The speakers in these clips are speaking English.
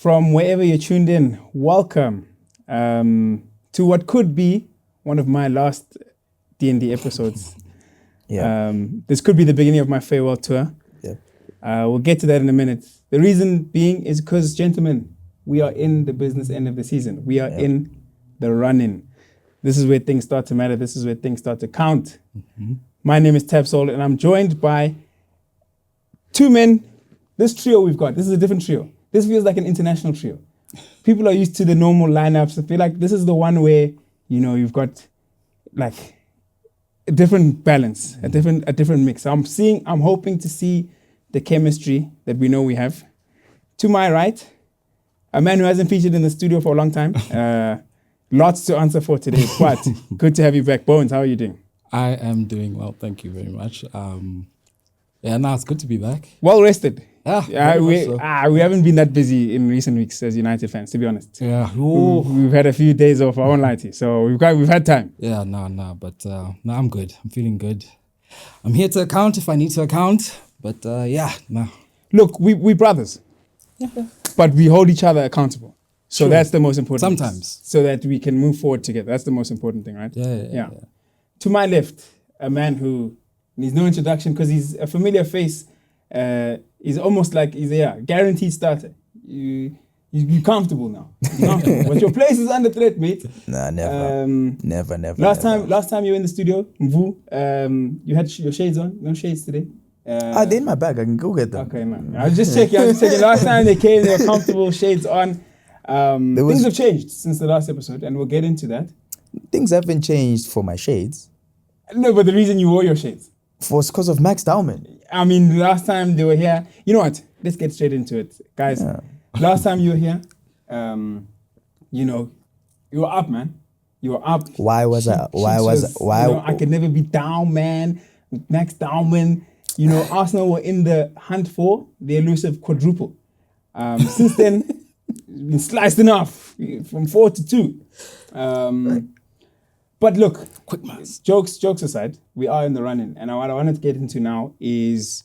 From wherever you're tuned in, welcome to what could be one of my last D&D episodes. This could be the beginning of my farewell tour. We'll get to that in a minute. The reason being is because, gentlemen, we are in the business end of the season. We are in the run-in. This is where things start to matter. This is where things start to count. My name is ThabSoul, and I'm joined by two men. This trio we've got, this is a different trio. This feels like an international trio. People are used to the normal lineups. I feel like this is the one where, you know, you've got like a different balance, a different mix. I'm hoping to see the chemistry that we know we have. To my right, a man who hasn't featured in the studio for a long time. Lots to answer for today, but good to have you back. Bones, how are you doing? I am doing well, thank you very much. It's good to be back. Well rested. We we haven't been that busy in recent weeks as United fans, to be honest. Yeah, we've had a few days off. I won't lie to you, so we've had time. Yeah, but I'm good. I'm feeling good. I'm here to account if I need to account, but Look, we brothers, but we hold each other accountable. So that's the most important. Sometimes, so that we can move forward together. That's the most important thing, right? Yeah. To my left, a man who needs no introduction because he's a familiar face. He's almost like he's a guaranteed starter. You're comfortable now. But your place is under threat, mate. Nah, never. Never. Last time you were in the studio, Mvu, you had your shades on. No shades today. They're in my bag. I can go get them. Okay, man. I was just checking. Last time they came, they were comfortable, shades on. Things have changed since the last episode, and we'll get into that. Things haven't changed for my shades. No, but the reason you wore your shades. Was because of Max Dowman. I mean, last time they were here, you know what? Let's get straight into it. Guys, last time you were here, you were up, man. You were up. Why? I could never be down, man. With Max Dowman, Arsenal were in the hunt for the elusive quadruple. Since then, it's been sliced in half from 4 to 2. Right. But look, quick maths. Jokes aside, we are in the running, and what I wanted to get into now is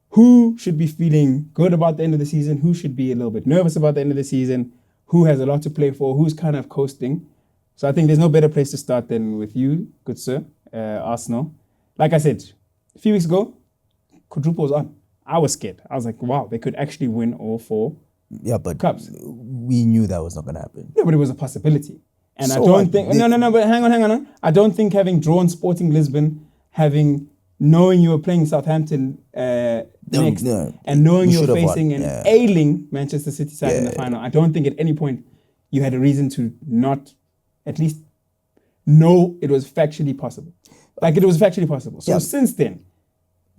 who should be feeling good about the end of the season, who should be a little bit nervous about the end of the season, who has a lot to play for, who's kind of coasting. So I think there's no better place to start than with you, good sir, Arsenal. Like I said, a few weeks ago, quadruple was on. I was scared. I was like, wow, they could actually win all 4 cups. We knew that was not going to happen. No, but it was a possibility. And so I don't think, but hang on. I don't think having drawn Sporting Lisbon, knowing you were playing Southampton next, and knowing you were facing an ailing Manchester City side in the final, I don't think at any point you had a reason to not at least know it was factually possible. Like it was factually possible. So since then,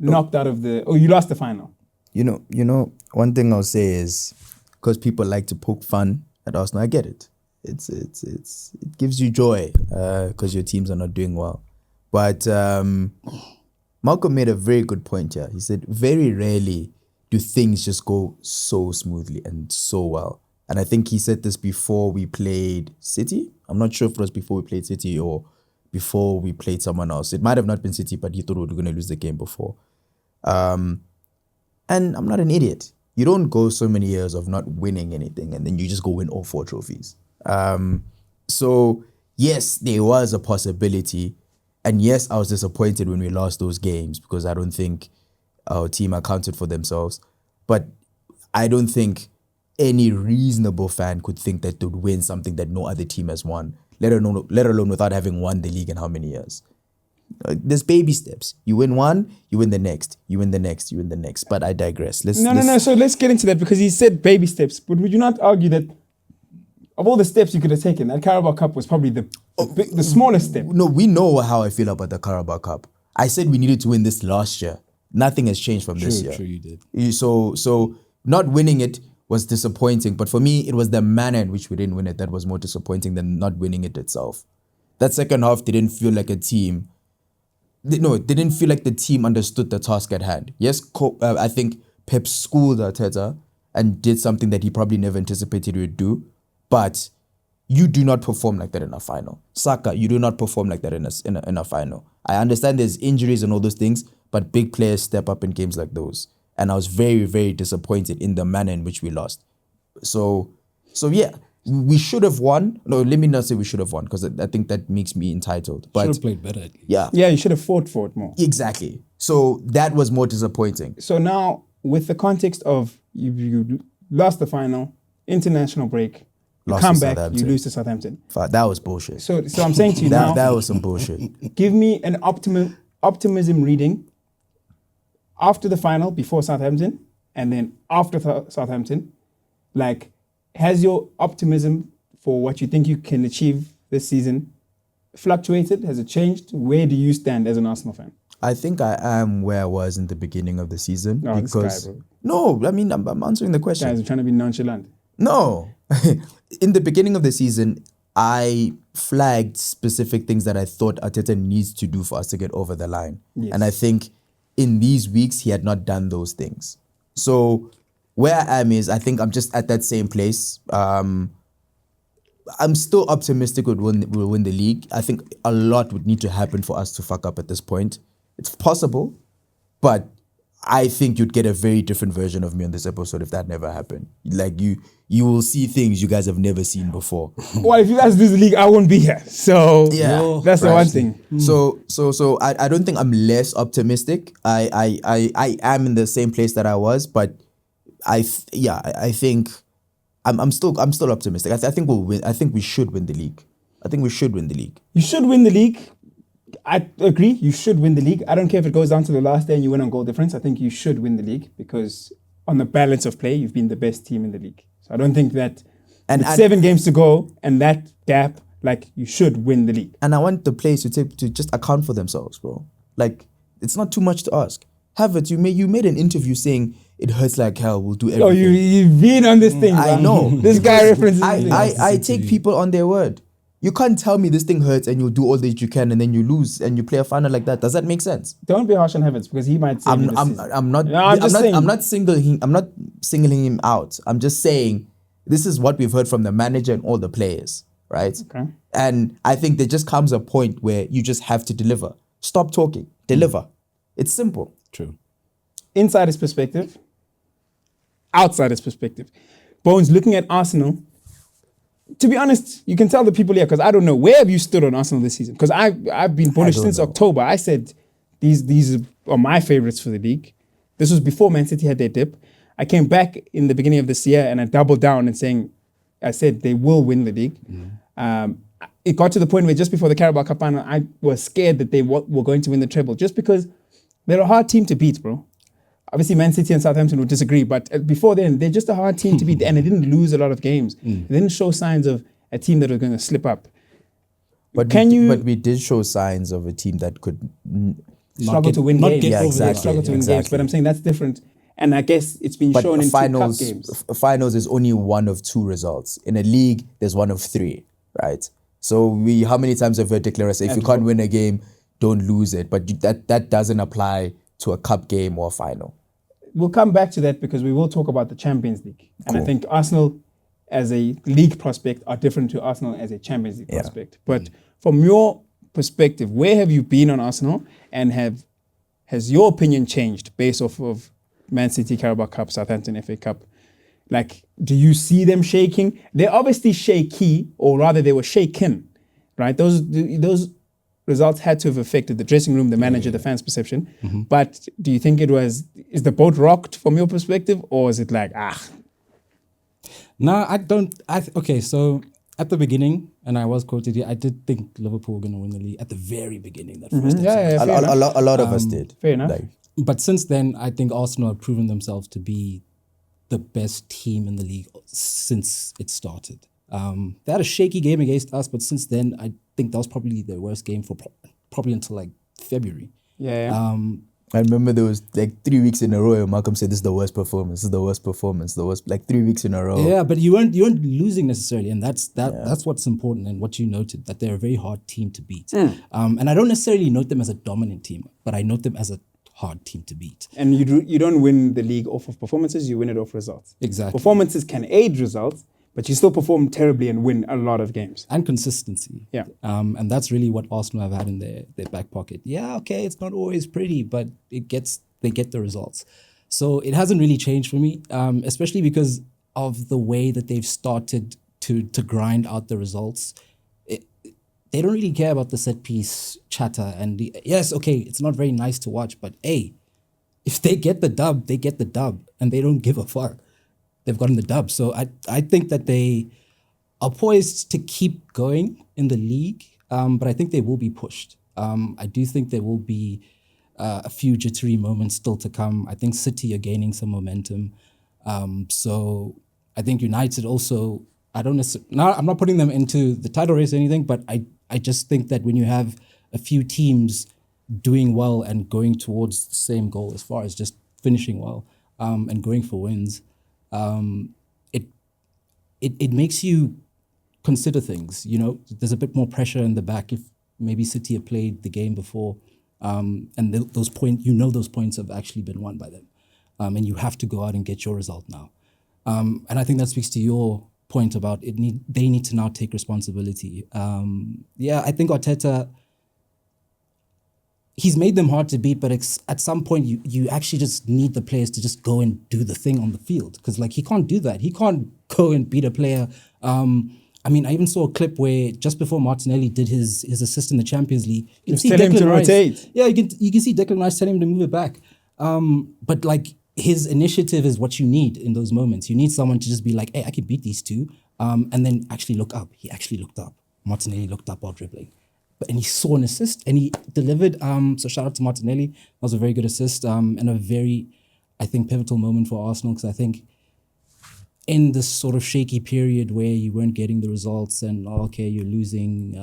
knocked out of you lost the final. You know, one thing I'll say is, because people like to poke fun at Arsenal, I get it. It gives you joy because your teams are not doing well. But Malcolm made a very good point here. He said, very rarely do things just go so smoothly and so well. And I think he said this before we played City. I'm not sure if it was before we played City or before we played someone else. It might have not been City, but he thought we were going to lose the game before. And I'm not an idiot. You don't go so many years of not winning anything and then you just go win all 4 trophies. So yes, there was a possibility, and yes, I was disappointed when we lost those games because I don't think our team accounted for themselves. But I don't think any reasonable fan could think that they would win something that no other team has won, let alone without having won the league in how many years. There's baby steps. You win one, you win the next. You win the next, you win the next. But I digress. No. So let's get into that because he said baby steps. But would you not argue that of all the steps you could have taken, that Carabao Cup was probably the smallest step? No, we know how I feel about the Carabao Cup. I said we needed to win this last year. Nothing has changed from this year. True, you did. So not winning it was disappointing. But for me, it was the manner in which we didn't win it that was more disappointing than not winning it itself. That second half didn't feel like a team. It didn't feel like the team understood the task at hand. Yes, I think Pep schooled Arteta and did something that he probably never anticipated he would do. But you do not perform like that in a final. Saka, you do not perform like that in a final. I understand there's injuries and all those things, but big players step up in games like those. And I was very, very disappointed in the manner in which we lost. So yeah, we should have won. No, let me not say we should have won because I think that makes me entitled. But Should have played better at least. yeah, You should have fought for it more. exactly. So that was more disappointing. So now, with the context of you lost the final, international break, you Lost come to back, you Southampton. lose to Southampton. Fuck, that was bullshit. So I'm saying to you now, That was some bullshit. give me an optimism reading after the final, before Southampton, and then after Southampton. Like, has your optimism for what you think you can achieve this season fluctuated? Has it changed? Where do you stand as an Arsenal fan? I think I am where I was in the beginning of the season. Oh, this because guy, bro. no, I mean I'm answering the question. Guys are trying to be nonchalant. No. In the beginning of the season, I flagged specific things that I thought Arteta needs to do for us to get over the line. Yes. And I think in these weeks, he had not done those things. So where I am is, I think I'm just at that same place. I'm still optimistic we'll win the league. I think a lot would need to happen for us to fuck up at this point. It's possible, but I think you'd get a very different version of me on this episode if that never happened. Like you will see things you guys have never seen before. Well, if you guys lose the league, I won't be here. So Yeah, that's the one thing. So I don't think I'm less optimistic. I am in the same place that I was, but I think I'm still optimistic. I think we'll win. I think we should win the league. I think we should win the league. You should win the league. I agree. You should win the league. I don't care if it goes down to the last day and you win on goal difference. I think you should win the league because on the balance of play, you've been the best team in the league. So I don't think that with 7 games to go and that gap, like, you should win the league. And I want the players to just account for themselves, bro. Like, it's not too much to ask. Havertz, you made an interview saying it hurts like hell. We'll do everything. Oh, you've been on this thing. I man. know. This guy references. I take people on their word. You can't tell me this thing hurts and you'll do all that you can and then you lose and you play a final like that. Does that make sense? Don't be harsh on Havertz because he might save you this season. I'm not. No, I'm not singling him out. I'm just saying this is what we've heard from the manager and all the players, right? Okay. And I think there just comes a point where you just have to deliver. Stop talking. Deliver. It's simple. True. Insider's perspective, outsider's perspective. Bones, looking at Arsenal, to be honest, you can tell the people here, because I don't know, where have you stood on Arsenal this season? Because I've been bullish since October. I said these are my favourites for the league. This was before Man City had their dip. I came back in the beginning of this year and I doubled down and I said they will win the league. It got to the point where just before the Carabao Cup final, I was scared that they were going to win the treble just because they're a hard team to beat, bro. Obviously, Man City and Southampton would disagree, but before then, they're just a hard team to beat, and they didn't lose a lot of games. They didn't show signs of a team that was going to slip up. But we did show signs of a team that could struggle to win games. Yeah, exactly. Struggle to win games, but I'm saying that's different. And I guess it's been shown in finals, 2 cup games. Finals is only one of 2 results. In a league, there's one of 3, right? So how many times have we heard declare say, if you can't win a game, don't lose it. But that doesn't apply to a cup game or a final. We'll come back to that because we will talk about the Champions League. And I think Arsenal as a league prospect are different to Arsenal as a Champions League prospect. But from your perspective, where have you been on Arsenal, and has your opinion changed based off of Man City, Carabao Cup, Southampton, FA Cup? Like, do you see them shaking? They're obviously shaky, or rather they were shaken, right? Those results had to have affected the dressing room, the manager, the fans' perception. But do you think is the boat rocked from your perspective, or is it like, No, I don't. Okay, so at the beginning, and I was quoted here, I did think Liverpool were going to win the league at the very beginning. That first episode. A lot of us did. Fair enough. But since then, I think Arsenal have proven themselves to be the best team in the league since it started. They had a shaky game against us, but since then, I think that was probably their worst game for probably until like February. I remember there was like 3 weeks in a row, Malcolm said, this is the worst performance, this is the worst performance, like 3 weeks in a row. Yeah, but you weren't losing necessarily, and that's what's important, and what you noted, that they're a very hard team to beat. And I don't necessarily note them as a dominant team, but I note them as a hard team to beat. And you don't win the league off of performances, you win it off results. Exactly. Performances can aid results, but you still perform terribly and win a lot of games. And consistency. Yeah. And that's really what Arsenal have had in their back pocket. Yeah, okay, it's not always pretty, but they get the results. So it hasn't really changed for me, especially because of the way that they've started to grind out the results, they don't really care about the set piece chatter. And yes, okay, it's not very nice to watch, but hey, if they get the dub, they get the dub, and they don't give a fuck. They've gotten the dub. So I think that they are poised to keep going in the league, but I think they will be pushed. I do think there will be a few jittery moments still to come. I think City are gaining some momentum. So I think United also, I'm not putting them into the title race or anything, but I just think that when you have a few teams doing well and going towards the same goal as far as just finishing well and going for wins, it makes you consider things. You know, there's a bit more pressure in the back if maybe City have played the game before, and those points have actually been won by them, and you have to go out and get your result now. And I think that speaks to your point about they need to now take responsibility. I think Arteta, he's made them hard to beat, but at some point you actually just need the players to just go and do the thing on the field, because like he can't do that. He can't go and beat a player. I mean, I even saw a clip where just before Martinelli did his assist in the Champions League, you can see Declan Rice rotate. Yeah, you can see Declan Rice telling him to move it back. But like his initiative is what you need in those moments. You need someone to just be like, hey, I can beat these two, and then actually look up. He actually looked up. Martinelli looked up while dribbling. And he saw an assist and he delivered. So shout out to Martinelli. That was a very good assist and a very, I think, pivotal moment for Arsenal, because I think in this sort of shaky period where you weren't getting the results and you're losing,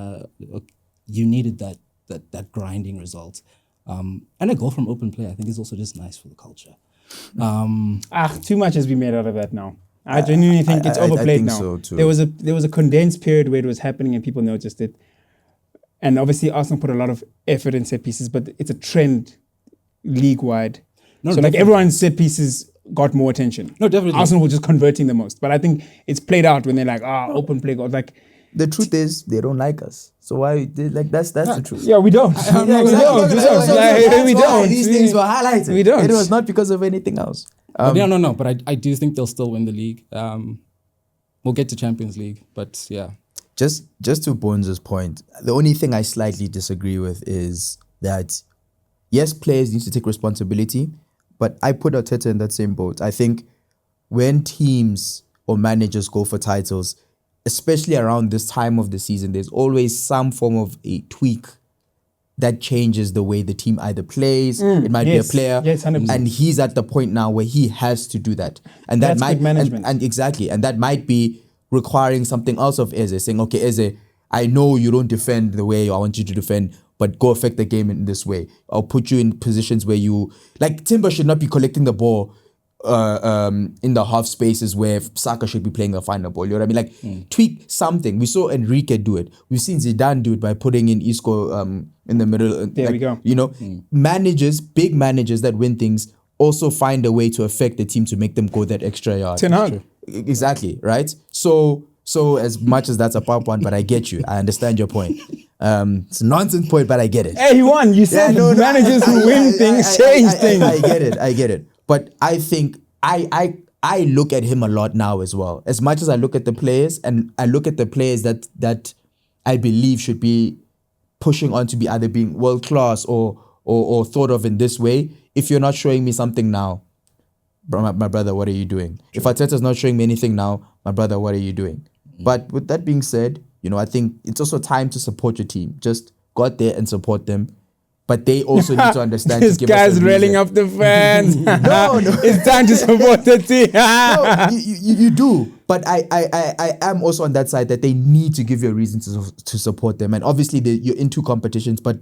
you needed that grinding result. And a goal from open play, I think, is also just nice for the culture. Too much has been made out of that now. I genuinely think it's overplayed think now. So too. There was a condensed period where it was happening and people noticed it. And obviously Arsenal put a lot of effort in set pieces, but it's a trend league-wide. No, so definitely. like everyone's set pieces got more attention. No, definitely. Arsenal were just converting the most. But I think it's played out when they're like, open play goal. Like, the truth is they don't like us. So why that's the truth. yeah, we don't. We don't. These things were highlighted. We don't. It was not because of anything else. No. But I do think they'll still win the league. We'll get to Champions League, but yeah. Just to Bones' point, the only thing I slightly disagree with is that, yes, players need to take responsibility, but I put Arteta in that same boat. I think when teams or managers go for titles, especially around this time of the season, there's always some form of a tweak that changes the way the team either plays. It might be a player. Yes, 100%. And he's at the point now where he has to do that. And that That's might good management. And exactly. And that might be requiring something else of Eze, saying, okay, Eze, I know you don't defend the way I want you to defend, but go affect the game in this way. I'll put you in positions where you, like Timber should not be collecting the ball in the half spaces where Saka should be playing the final ball. You know what I mean? Like tweak something. We saw Enrique do it. We've seen Zidane do it by putting in Isco in the middle. There we go. You know, managers, big managers that win things also find a way to affect the team to make them go that extra yard. Ten Hag. Exactly, right? So as much as that's a pop one, but I get you. I understand your point. It's a nonsense point, but I get it. Hey, he won. You said managers who win things change things. I get it. But I think I look at him a lot now as well. As much as I look at the players, and I look at the players that I believe should be pushing on to be either being world class or thought of in this way. If you're not showing me something now, my brother, what are you doing? If Arteta's not showing me anything now, my brother, what are you doing? But with that being said, you know, I think it's also time to support your team. Just go out there and support them. But they also need to understand. This to give guy's us a railing reason. up the fans. No. It's time to support the team. No, you do. But I am also on that side that they need to give you a reason to support them. And obviously you're in two competitions, but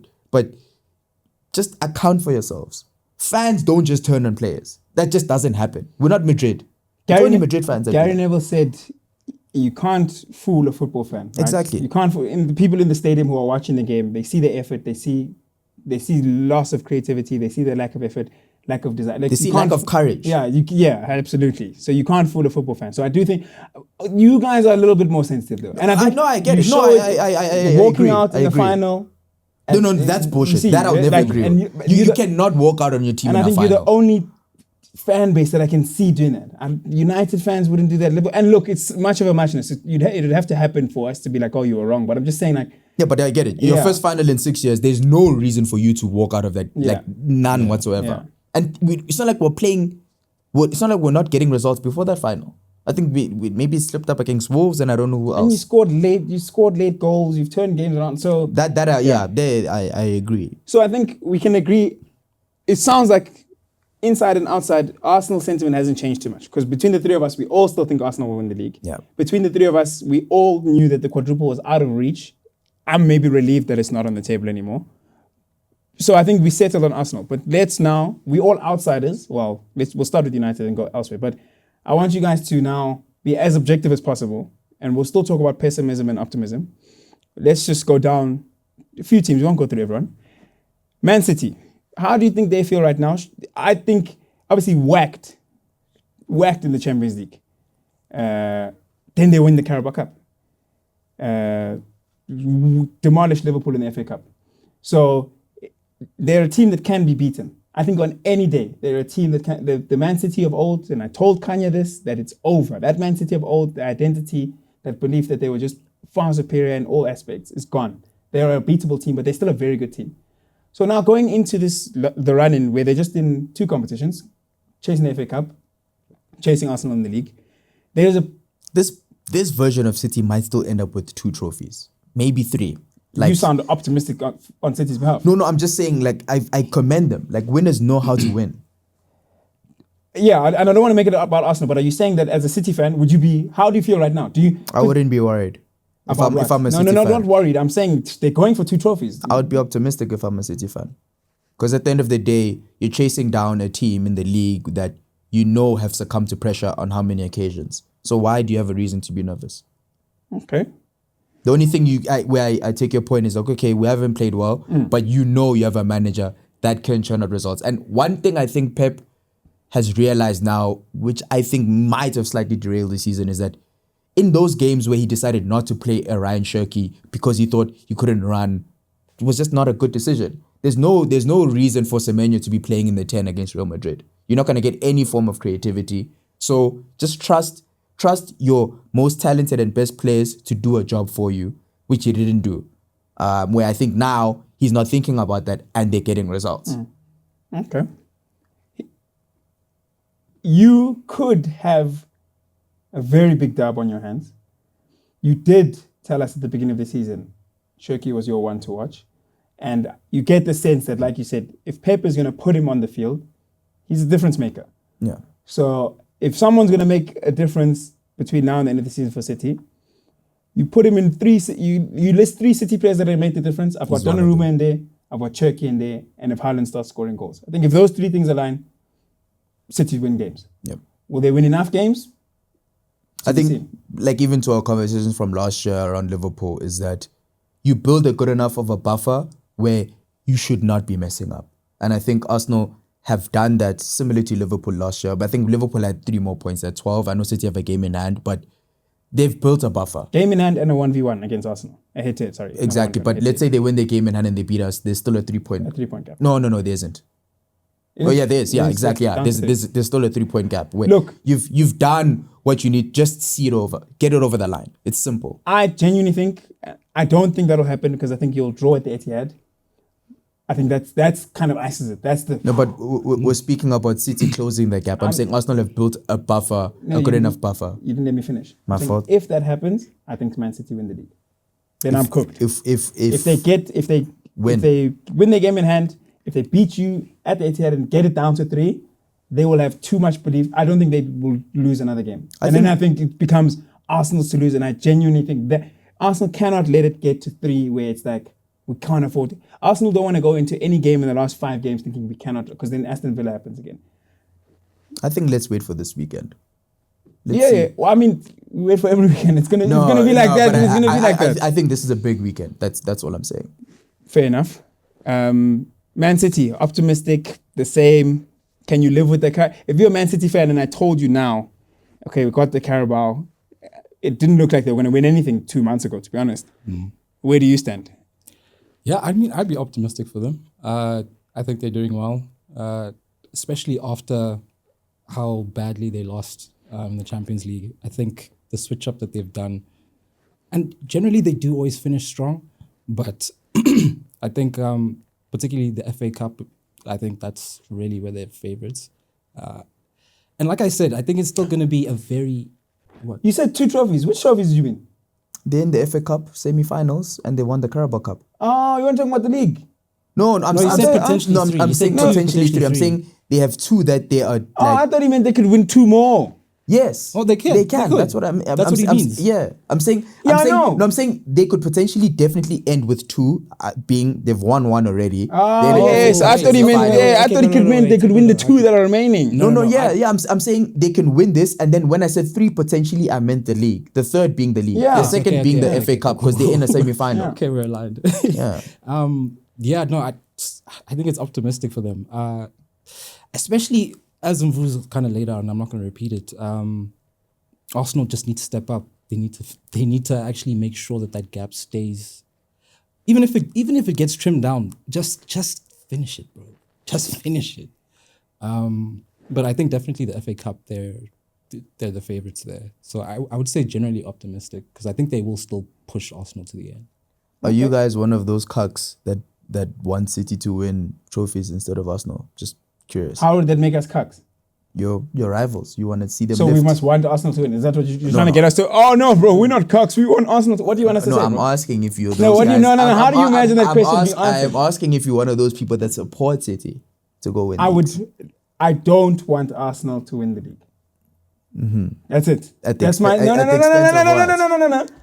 just account for yourselves. Fans don't just turn on players. That just doesn't happen. We're not Madrid. It's only Madrid fans. Gary Neville said, you can't fool a football fan. Right? Exactly. You can't fool. The people in the stadium who are watching the game, they see the effort, they see loss of creativity, they see the lack of effort, lack of desire. Like, They see lack of courage. Yeah, absolutely. So you can't fool a football fan. So I do think you guys are a little bit more sensitive though. And I think I get you it. No, show I walking agree. out in the agree. final. No, that's bullshit. See, That I'll never like, agree and with. You cannot walk out on your team and in I a think final. you're the only fan base that I can see doing that. And United fans wouldn't do that. And look, it's much of a muchness. It'd have to happen for us to be like, oh, you were wrong. But I'm just saying, like, yeah, but I get it. Your first final in 6 years, there's no reason for you to walk out of that, like none whatsoever. Yeah. And it's not like we're playing. It's not like we're not getting results before that final. I think we maybe slipped up against Wolves, and I don't know who else. And you scored late goals. You've turned games around. So I agree. So I think we can agree. It sounds like inside and outside, Arsenal sentiment hasn't changed too much, because between the three of us, we all still think Arsenal will win the league. Yeah. Between the three of us, we all knew that the quadruple was out of reach. I'm maybe relieved that it's not on the table anymore. So I think we settled on Arsenal. But let's now, we all outsiders. Well, we'll start with United and go elsewhere. But I want you guys to now be as objective as possible. And we'll still talk about pessimism and optimism. Let's just go down a few teams. We won't go through everyone. Man City. How do you think they feel right now? I think, obviously, whacked in the Champions League. Then they win the Carabao Cup. Demolished Liverpool in the FA Cup. So they're a team that can be beaten. I think on any day, they're a team that can, the Man City of old, and I told Kanye this, that it's over. That Man City of old, the identity, that belief that they were just far superior in all aspects is gone. They're a beatable team, but they're still a very good team. So now going into the run-in where they're just in two competitions, chasing the FA Cup, chasing Arsenal in the league, This version of City might still end up with 2 trophies, maybe 3. Like, you sound optimistic on City's behalf. No, I'm just saying, like, I commend them. Like, winners know how to win. Yeah, and I don't want to make it about Arsenal, but are you saying that as a City fan, how do you feel right now? I wouldn't be worried. If I'm a City fan. No, not worried. I'm saying they're going for 2 trophies. I would be optimistic if I'm a City fan. Because at the end of the day, you're chasing down a team in the league that you know have succumbed to pressure on how many occasions. So why do you have a reason to be nervous? Okay. The only thing I take your point is like, okay, we haven't played well, but you know you have a manager that can churn out results. And one thing I think Pep has realized now, which I think might have slightly derailed the season, is that in those games where he decided not to play a Ryan Cherki because he thought he couldn't run, it was just not a good decision. There's no reason for Semenyo to be playing in the 10 against Real Madrid. You're not going to get any form of creativity. So just trust your most talented and best players to do a job for you, which he didn't do. Where I think now he's not thinking about that and they're getting results. Okay. You could have a very big dab on your hands. You did tell us at the beginning of the season, Cherki was your one to watch. And you get the sense that, like you said, if Pep is going to put him on the field, he's a difference maker. Yeah. So if someone's going to make a difference between now and the end of the season for City, you put him in 3, you list 3 City players that have made the difference. I've got Donnarumma in there, I've got Cherki in there, and if Haaland starts scoring goals. I think if those 3 things align, City win games. Yep. Will they win enough games? I think, like, even to our conversations from last year around Liverpool, is that you build a good enough of a buffer where you should not be messing up. And I think Arsenal have done that similar to Liverpool last year. But I think Liverpool had 3 more points at 12. I know City have a game in hand, but they've built a buffer. Game in hand and a 1v1 against Arsenal. A hit-to-hit, sorry. Exactly. But let's say they win their game in hand and they beat us, there's still a 3-point. A 3-point gap. No, there isn't. Oh yeah, there is. Yeah, exactly. Yeah, there's still a 3-point gap. Wait, look, you've done what you need. Just see it over, get it over the line. It's simple. I genuinely think, I don't think that'll happen because I think you'll draw at the Etihad. I think that's kind of ices it. That's the no, but we're speaking about City closing the gap. I'm saying Arsenal have built a buffer, a good enough buffer. You didn't let me finish. My fault. If that happens, I think Man City win the league. Then I'm cooked. If they win their game in hand, if they beat you at the Etihad and get it down to 3, they will have too much belief. I don't think they will lose another game. I think it becomes Arsenal's to lose. And I genuinely think that Arsenal cannot let it get to 3 where it's like, we can't afford it. Arsenal don't want to go into any game in the last 5 games thinking we cannot, because then Aston Villa happens again. I think let's wait for this weekend. Yeah. Well, I mean, wait for every weekend. It's gonna be like that. It's gonna be like that. I think this is a big weekend. That's all I'm saying. Fair enough. Man City, optimistic, the same. Can you live with the if you're a Man City fan and I told you now, okay, we got the Carabao, it didn't look like they were going to win anything 2 months ago, to be honest. Where do you stand? Yeah, I mean, I'd be optimistic for them. I think they're doing well, especially after how badly they lost in the Champions League. I think the switch up that they've done, and generally they do always finish strong, but I think particularly the FA Cup, I think that's really where they're favourites. And like I said, I think it's still going to be a very... What? You said 2 trophies. Which trophies did you win? They're in the FA Cup semi-finals and they won the Carabao Cup. Oh, you weren't talking about the league? No, you said potentially three. I'm You saying said potentially three. I'm three. saying they have 2 that they are. Oh, I thought he meant they could win 2 more. Yes. Oh, they can. They can. They could. That's what I'm. That's what he means. Yeah, I'm saying. Yeah, I'm I saying, know. No, I'm saying they could potentially definitely end with 2, being they've won 1 already. Oh, They're in the yes. FA I thought he meant. final. Yeah, I Okay, thought he no, could no, mean wait, they could no, win no, the 2 that are remaining. No, no, I'm saying they can win this, and then when I said 3 potentially, I meant the league. The third being the league. Yeah. The second being the FA Cup because they're in a semi-final. Okay, we're aligned. Yeah. I think it's optimistic for them. Especially as Mvu's kind of laid out, and I'm not going to repeat it. Arsenal just need to step up. They need to actually make sure that gap stays. Even if it gets trimmed down, just finish it, bro. Just finish it. But I think definitely the FA Cup, they're the favourites there. So I would say generally optimistic because I think they will still push Arsenal to the end. Are you guys one of those cucks that want City to win trophies instead of Arsenal? Just curious. How would that make us cucks? Your rivals, you want to see them So lift. we must want Arsenal to win. Is that what you're trying to get us to? Oh no, bro, we're not cucks. We want Arsenal to. What do you want us to say? I'm bro? asking if you're those No, what do you? guys. No. How do you imagine that question being I'm answered? asking if you're one of those people that support City to go win. I don't want Arsenal to win the league. Mm-hmm. That's it. At the That's my expe- no.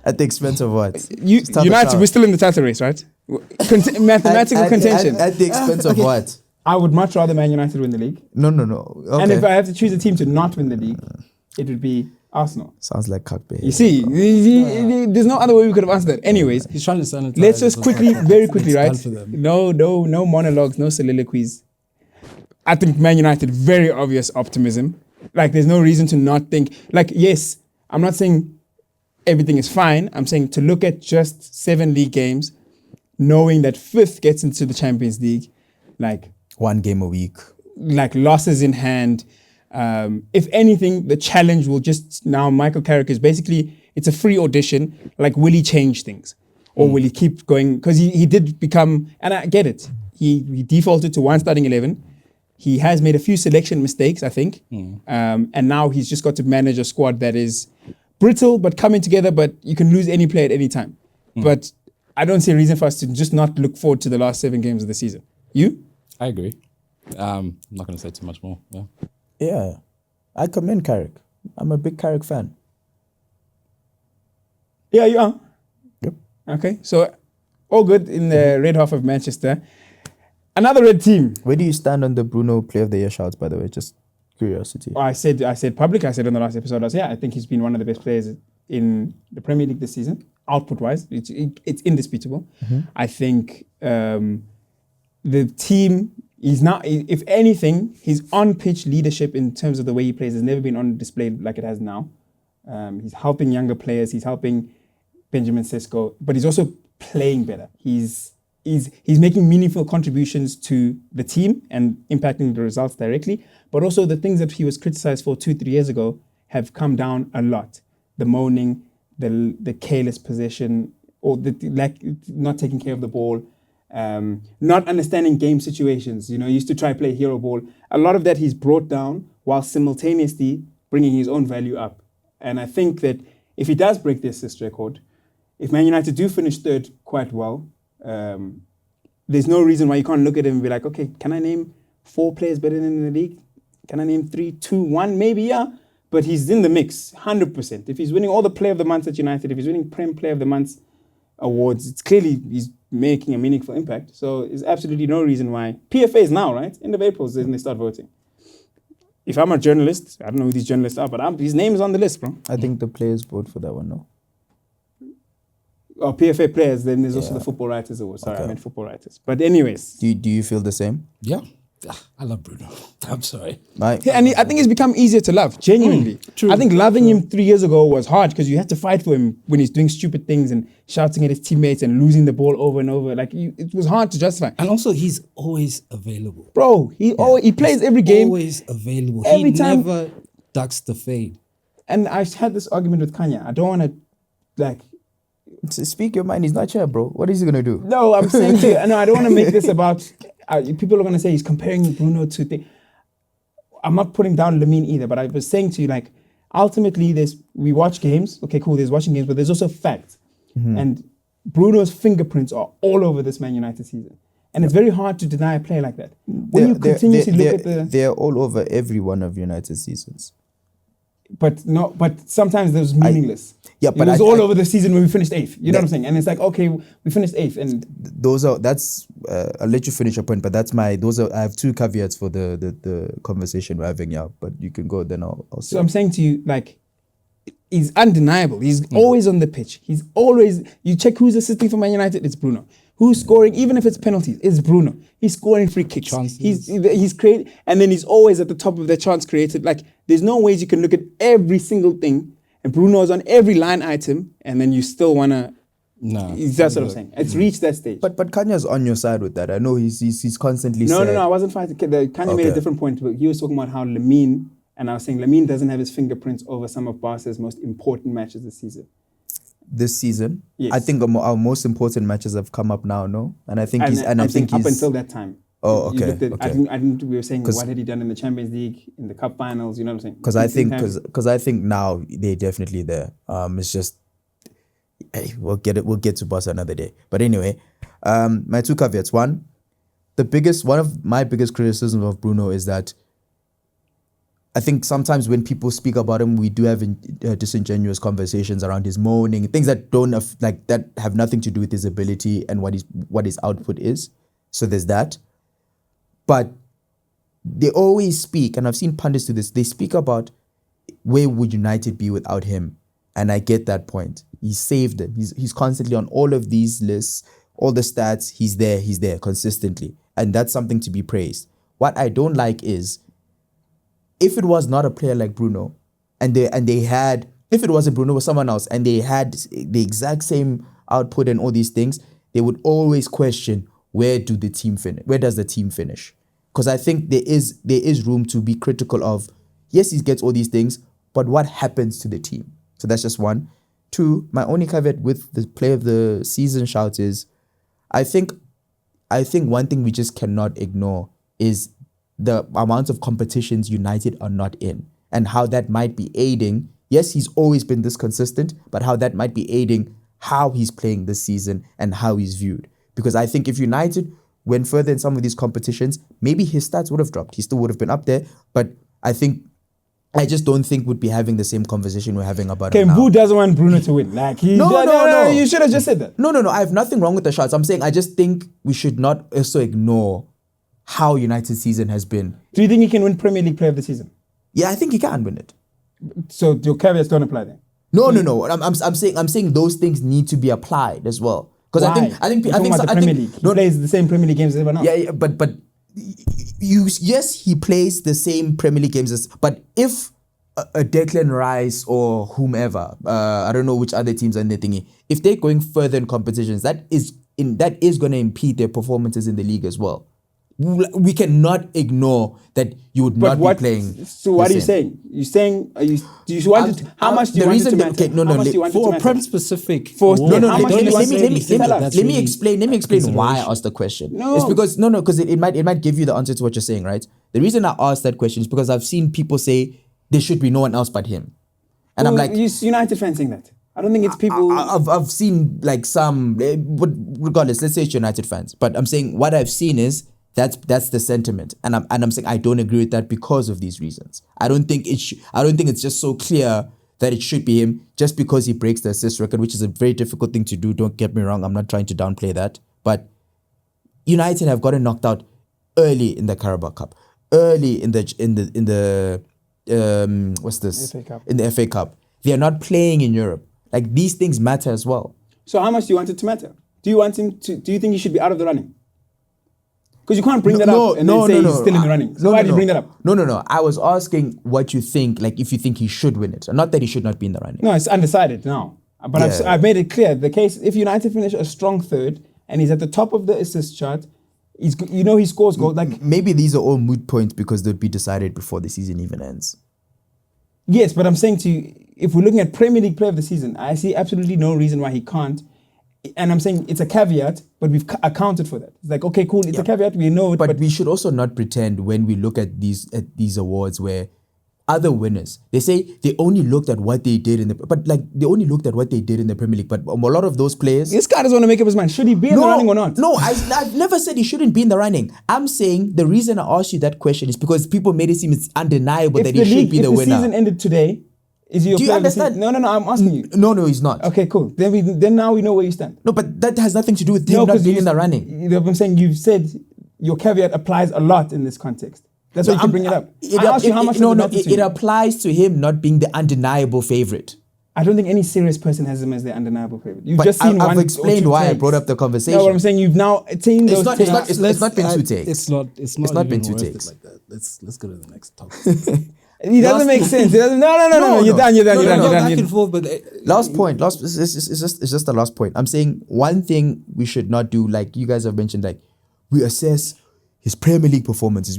at the expense of what? No. At the expense of what? United, we're still in the title race, right? Mathematical contention. At the expense of what? I would much rather Man United win the league. No. Okay. And if I have to choose a team to not win the league, it would be Arsenal. Sounds like cock behavior. You see, there's no other way we could have answered that. Anyways, He's trying to sanitize. let's just quickly, very quickly, It's right? done for them. No monologues, no soliloquies. I think Man United, very obvious optimism. Like, there's no reason to not think. Like, yes, I'm not saying everything is fine. I'm saying to look at just 7 league games, knowing that 5th gets into the Champions League, like 1 game a week. Like losses in hand. If anything, the challenge will just now. Michael Carrick is basically, it's a free audition. Like, will he change things, or will he keep going? Because he did become, and I get it. He defaulted to 1 starting 11. He has made a few selection mistakes, I think, and now he's just got to manage a squad that is brittle but coming together. But you can lose any player at any time. But I don't see a reason for us to just not look forward to the last 7 games of the season. You? I agree. I'm not going to say too much more. Yeah. Yeah. I commend Carrick. I'm a big Carrick fan. Yeah, you are. Yep. Okay, so all good in the red half of Manchester. Another red team. Where do you stand on the Bruno Player of the Year shouts, by the way? Just curiosity. I said public. I said on the last episode, I think he's been one of the best players in the Premier League this season, output-wise. It's indisputable. I think the team is now, if anything, his on-pitch leadership in terms of the way he plays has never been on display like it has now. He's helping younger players. He's helping Benjamin Sesko, but he's also playing better. He's making meaningful contributions to the team and impacting the results directly. But also the things that he was criticized for 2-3 years ago have come down a lot. The moaning, the careless possession, or the not taking care of the ball, not understanding game situations. You know, he used to try play hero ball. A lot of that he's brought down while simultaneously bringing his own value up. And I think that if he does break the assist record, if Man United do finish 3rd quite well, there's no reason why you can't look at him and be like, okay, can I name 4 players better than in the league? Can I name 3, 2, 1? Maybe, yeah. But he's in the mix, 100%. If he's winning all the Player of the Month at United, if he's winning Prem Player of the Month awards, it's clearly he's making a meaningful impact. So there's absolutely no reason why. PFA is now, right? End of April is when they start voting. If I'm a journalist, I don't know who these journalists are, but his name is on the list, bro. I think the players vote for that one, no? Or PFA players, then there's also the Football Writers Award. Sorry, I meant Football Writers. But anyways. Do you feel the same? Yeah. I love Bruno. I'm sorry. Right. And I think he's become easier to love, genuinely. True, I think loving him 3 years ago was hard because you had to fight for him when he's doing stupid things and shouting at his teammates and losing the ball over and over. Like, it was hard to justify. And also, he's always available. Bro, he plays every game. Always available. Every He time- never ducks the fade. And I had this argument with Kanye. I don't want to, like... Speak your mind. He's not here, bro. What is he gonna do? No, I'm saying to you, no, I don't want to make this about... people are going to say he's comparing Bruno to... I'm not putting down Lamine either, but I was saying to you, like, ultimately, we watch games. Okay, cool, there's watching games, but there's also facts. And Bruno's fingerprints are all over this Man United season. And it's very hard to deny a player like that. When you continuously look at the... They're all over every one of United seasons. But sometimes those meaningless. Yeah, it but was all over the season when we finished 8th. You know what I'm saying? And it's like, okay, we finished 8th, and I'll let you finish your point, but I have two caveats for the conversation we're having now. But you can go, then I'll say. So I'm saying to you, like, he's undeniable. He's always on the pitch. You check who's assisting for Man United, it's Bruno. Who's scoring, even if it's penalties, it's Bruno. He's scoring free kicks. Chances. He's creating, and then he's always at the top of the chance created. Like, there's no ways you can look at every single thing, and Bruno's on every line item, and then you still wanna. No, that's what I'm saying. It's reached that stage. But Kanye's on your side with that. I know he's constantly No, saying. I wasn't fighting. Kanye made a different point. But he was talking about how Lamine, and I was saying Lamine doesn't have his fingerprints over some of Barca's most important matches this season. This season, Yes. I think our most important matches have come up now. No, and I think I think up he's until that time. Oh, You okay. looked at- Okay. I didn't. We were saying what had he done in the Champions League, in the Cup Finals? You know what I'm saying? Because I think now they're definitely there. It's just we'll get to Barca another day. But anyway, my two caveats. One of my biggest criticisms of Bruno is that I think sometimes when people speak about him, we do have disingenuous conversations around his moaning, things that that have nothing to do with his ability and what his output is. So there's that. But they always speak, and I've seen pundits do this, they speak about where would United be without him? And I get that point. He saved them. He's constantly on all of these lists, all the stats, he's there consistently. And that's something to be praised. What I don't like is, if it was not a player like Bruno, if it wasn't Bruno, it was someone else, and they had the exact same output and all these things, they would always question, where does the team finish? Because I think there is room to be critical of, yes, he gets all these things, but what happens to the team? So that's just one. Two, my only caveat with the play of the season shout is, I think one thing we just cannot ignore is the amount of competitions United are not in, and how that might be aiding. Yes, he's always been this consistent, but how that might be aiding how he's playing this season and how he's viewed. Because I think if United went further in some of these competitions, maybe his stats would have dropped. He still would have been up there, but I just don't think we'd be having the same conversation we're having about him now. Who doesn't want Bruno to win? Like, no. You should have just said that. No. I have nothing wrong with the shots. I'm saying I just think we should not also ignore how United's season has been. Do you think he can win Premier League Player of the Season? Yeah, I think he can win it. So your caveats don't apply then? No. I'm saying those things need to be applied as well. Because I think the Premier League. He plays the same Premier League games as everyone else. Yeah, but he plays the same Premier League games as. But if a Declan Rice or whomever, I don't know which other teams are in the thingy, if they're going further in competitions, that is going to impede their performances in the league as well. We cannot ignore that you would not be playing. So what are you saying? You're saying how much do you want it to matter? Okay, for Prem specific. Let me explain why I asked the question. No. It's because because it might give you the answer to what you're saying, right? The reason I asked that question is because I've seen people say there should be no one else but him, and I'm like, United fans saying that. I don't think it's people. I've seen like some, regardless. Let's say it's United fans, but I'm saying what I've seen is. That's the sentiment, and I'm saying I don't agree with that because of these reasons. I don't think it's just so clear that it should be him just because he breaks the assist record, which is a very difficult thing to do. Don't get me wrong. I'm not trying to downplay that, but United have gotten knocked out early in the Carabao Cup, early in the what's this? FA Cup. In the FA Cup. They are not playing in Europe. Like, these things matter as well. So how much do you want it to matter? Do you think he should be out of the running? Because you can't bring that up and then say he's still in the running. So why did you bring that up? No. I was asking what you think, like if you think he should win it. Not that he should not be in the running. No, it's undecided now. But I've made it clear. The case, if United finish a strong third and he's at the top of the assist chart, he scores goals. Like maybe these are all moot points because they'll be decided before the season even ends. Yes, but I'm saying to you, if we're looking at Premier League Player of the Season, I see absolutely no reason why he can't. And I'm saying it's a caveat, but we've accounted for that. It's like, okay, cool, it's a caveat, we know it. But we should also not pretend when we look at these awards where other winners, they say they only looked at what they did in the Premier League. But a lot of those players, this guy doesn't want to make up his mind. Should he be in the running or not? No, I've never said he shouldn't be in the running. I'm saying the reason I asked you that question is because people made it seem it's undeniable that he should be the winner. If the season ended today, is he your Do you understand? No, I'm asking you. No, he's not. Okay, cool. Then now we know where you stand. No, but that has nothing to do with him not being in the running. I'm saying you've said your caveat applies a lot in this context. That's why you can bring it up. I asked you how much it applies to him not being the undeniable favorite. I don't think any serious person has him as the undeniable favorite. You've But just seen I've explained why I brought up the conversation. No, what I'm saying, you've now seen those takes. It's not been 2 takes. It's not been even 2 worth takes. it like that. Let's go to the next topic. It doesn't make sense. It doesn't. No. You're done. Back and forth, but Last point. It's just the last point. I'm saying one thing we should not do, like you guys have mentioned, like we assess his Premier League performances.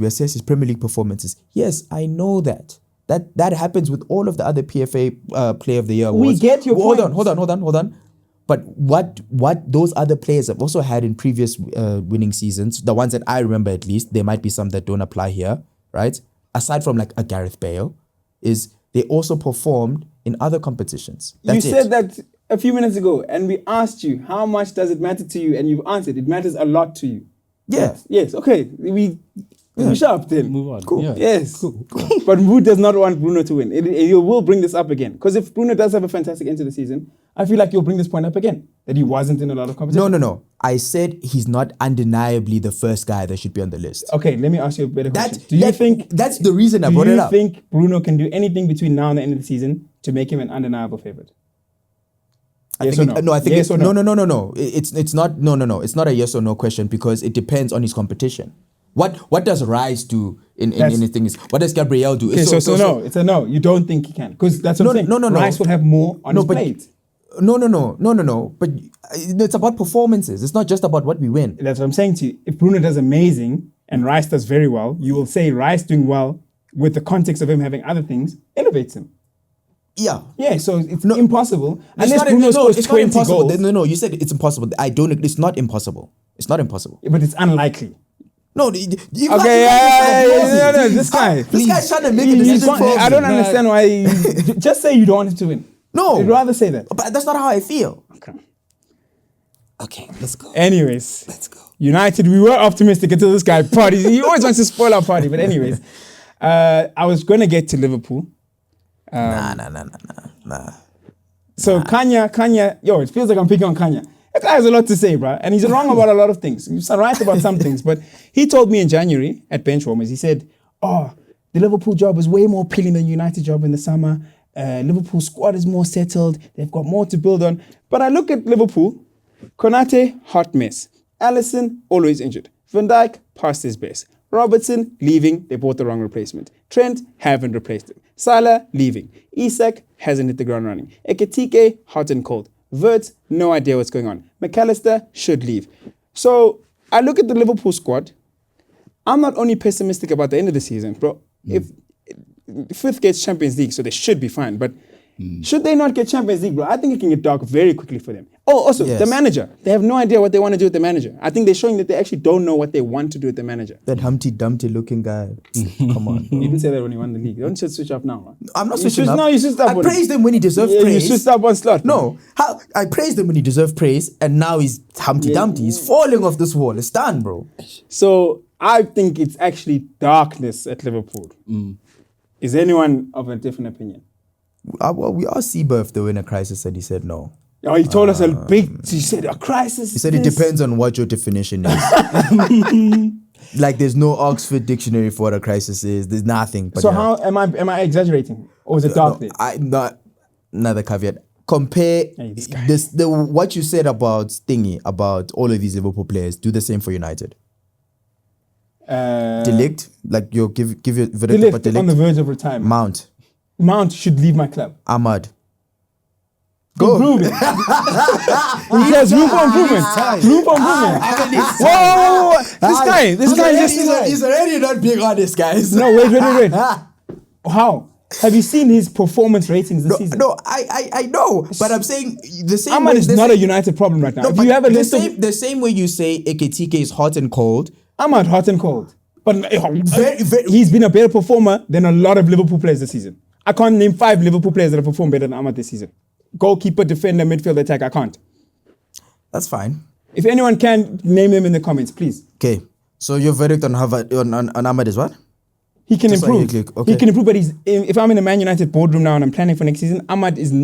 Yes, I know that. That happens with all of the other PFA Player of the Year awards. We get your point. Hold on. But what those other players have also had in previous winning seasons, the ones that I remember at least, there might be some that don't apply here, right? Aside from like a Gareth Bale, is they also performed in other competitions. You said that a few minutes ago, and we asked you, how much does it matter to you? And you've answered, it matters a lot to you. Yeah. Yes. Okay. We sharp then. move on. Cool. Yeah. Yes. Cool. But Mood does not want Bruno to win. You will bring this up again. Because if Bruno does have a fantastic end to the season, I feel like you'll bring this point up again. That he wasn't in a lot of competition. No. I said he's not undeniably the first guy that should be on the list. Okay, let me ask you a better question. Do you think that's the reason I brought it up? Do you think Bruno can do anything between now and the end of the season to make him an undeniable favorite? Yes or no? No, I think yes or no? No. It's not. No. It's not a yes or no question because it depends on his competition. What does Rice do in anything? What does Gabriel do? Okay, so no, it's a no. You don't think he can because that's what I'm saying. No. Rice will have more on his plate. No. But it's about performances. It's not just about what we win. That's what I'm saying to you. If Bruno does amazing and Rice does very well, you will say Rice doing well with the context of him having other things elevates him. Yeah, so it's impossible. Unless Bruno scores 20 goals. No, you said it's impossible. I don't. It's not impossible. It's not impossible. But it's unlikely. No, This guy. This guy's trying to make a decision for me. I don't understand why. Just say you don't want him to win. No. I'd rather say that. But that's not how I feel. Okay, let's go. Anyways. Let's go. United, we were optimistic until this guy parties. He always wants to spoil our party. But anyways, I was going to get to Liverpool. Nah. So Kanya, it feels like I'm picking on Kanya. That guy has a lot to say, bro. And he's wrong about a lot of things. He's right about some things. But he told me in January at Benchwarmers, he said, the Liverpool job was way more appealing than United job in the summer. Liverpool squad is more settled. They've got more to build on. But I look at Liverpool. Konate, hot mess. Alisson, always injured. Van Dijk, past his best. Robertson, leaving. They bought the wrong replacement. Trent, haven't replaced him. Salah, leaving. Isak, hasn't hit the ground running. Ekitike, hot and cold. Wirtz, no idea what's going on. McAllister should leave. So I look at the Liverpool squad. I'm not only pessimistic about the end of the season, bro. If fifth gets Champions League, so they should be fine. But should they not get Champions League, bro? I think it can get dark very quickly for them. The manager. They have no idea what they want to do with the manager. I think they're showing that they actually don't know what they want to do with the manager. That Humpty Dumpty looking guy. Come on. You didn't say that when he won the league. Don't just switch up now, man. I'm not switching up. No, you switched up. I praised him when he deserved praise. You switched up one slot. No. I praised him when he deserved praise, and now he's Humpty Dumpty. He's falling off this wall. It's done, bro. So I think it's actually darkness at Liverpool. Is anyone of a different opinion? Well, we asked Seba if they were in a crisis, and he said no. Oh, he told us he said a crisis. He said it depends on what your definition is. Like there's no Oxford dictionary for what a crisis is. There's nothing. But so how am I exaggerating? Or is it dark there? Another caveat. Compare what you said about about all of these Liverpool players. Do the same for United. Delict, like you'll give your verdict De about Ligt Delict. on the verge of retirement. Mount should leave my club. Ahmad. Go. Improving. He has room for improvement. Room for improvement. Whoa. This guy just... He's already not being honest, guys. No, wait. How? Have you seen his performance ratings this season? No, I know, but I'm saying the same. Ahmad is not a United problem right now. No, if but you have a the same way you say Ekitike is hot and cold. Ahmad hot and cold, but he's been a better performer than a lot of Liverpool players this season. I can't name 5 Liverpool players that have performed better than Ahmad this season. Goalkeeper, defender, midfield, attack. I can't. That's fine. If anyone can, name them in the comments, please. Okay. So your verdict on Ahmad is what? He can improve. Okay. He can improve, but if I'm in a Man United boardroom now and I'm planning for next season, Ahmad is I'm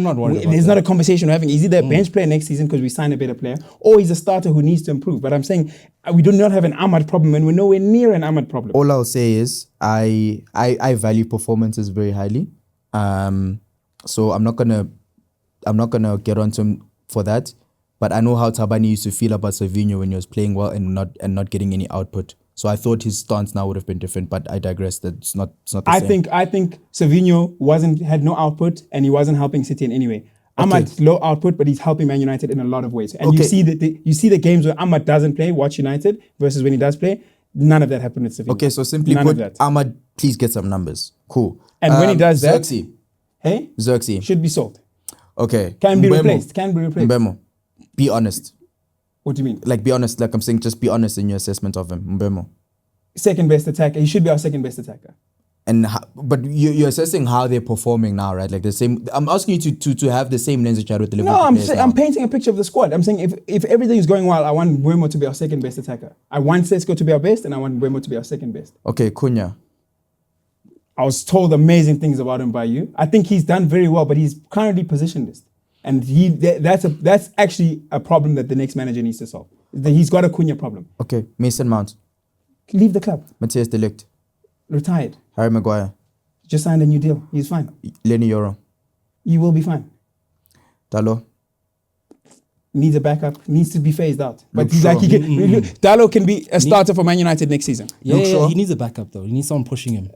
not worried about there's that. not a conversation we're having. He's either a bench player next season because we signed a better player, or he's a starter who needs to improve. But I'm saying we do not have an Ahmad problem, and we're nowhere near an Ahmad problem. All I'll say is I value performances very highly. So I'm not gonna get onto him for that. But I know how Tabani used to feel about Savinho when he was playing well and not getting any output. So I thought his stance now would have been different, but I digress. That's not the same. I think Savinho had no output and he wasn't helping City in any way. Ahmad's low output, but he's helping Man United in a lot of ways. And you see the games where Ahmad doesn't play, watch United, versus when he does play. None of that happened with Savinho. Okay, so simply put, Ahmad, please get some numbers. Cool. And when he does that, Xerxes should be sold. Okay. Can be replaced. Mbemo, be honest. What do you mean? Like, be honest. Like I'm saying, just be honest in your assessment of him. Mbemo. Second best attacker. He should be our second best attacker. But you're assessing how they're performing now, right? Like the same. I'm asking you to have the same lens that you had with the Liverpool players. I'm painting a picture of the squad. I'm saying if everything is going well, I want Mbemo to be our second best attacker. I want Sesko to be our best, and I want Mbemo to be our second best. Okay, Cunha. I was told amazing things about him by you. I think he's done very well, but he's currently positionless. And that's actually a problem that the next manager needs to solve. He's got a Cunha problem. Okay, Mason Mount. Leave the club. Matthias de Ligt. Retired. Harry Maguire. Just signed a new deal. He's fine. Lenny Yoro. You will be fine. Dalo. Needs a backup. Needs to be phased out. But Dalo can be a starter for Man United next season. Yeah, he needs a backup though. He needs someone pushing him.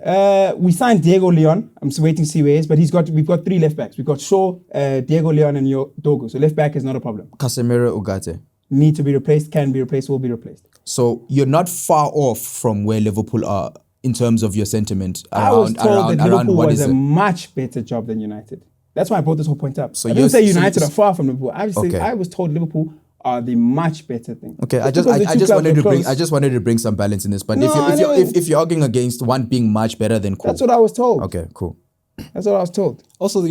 We signed Diego Leon. I'm just waiting to see where he is. But we've got 3 left backs. We've got Shaw, Diego Leon, and Dogo. So left back is not a problem. Casemiro Ugarte. Need to be replaced. Can be replaced. Will be replaced. So you're not far off from where Liverpool are in terms of your sentiment I was told that Liverpool was a much better job than United. That's why I brought this whole point up. So I didn't say United are far from Liverpool. I was told Liverpool are the much better thing. Okay, I just wanted to bring some balance in this. But if you're arguing against one being much better, then cool. That's what I was told. Okay, cool. That's what I was told. Also,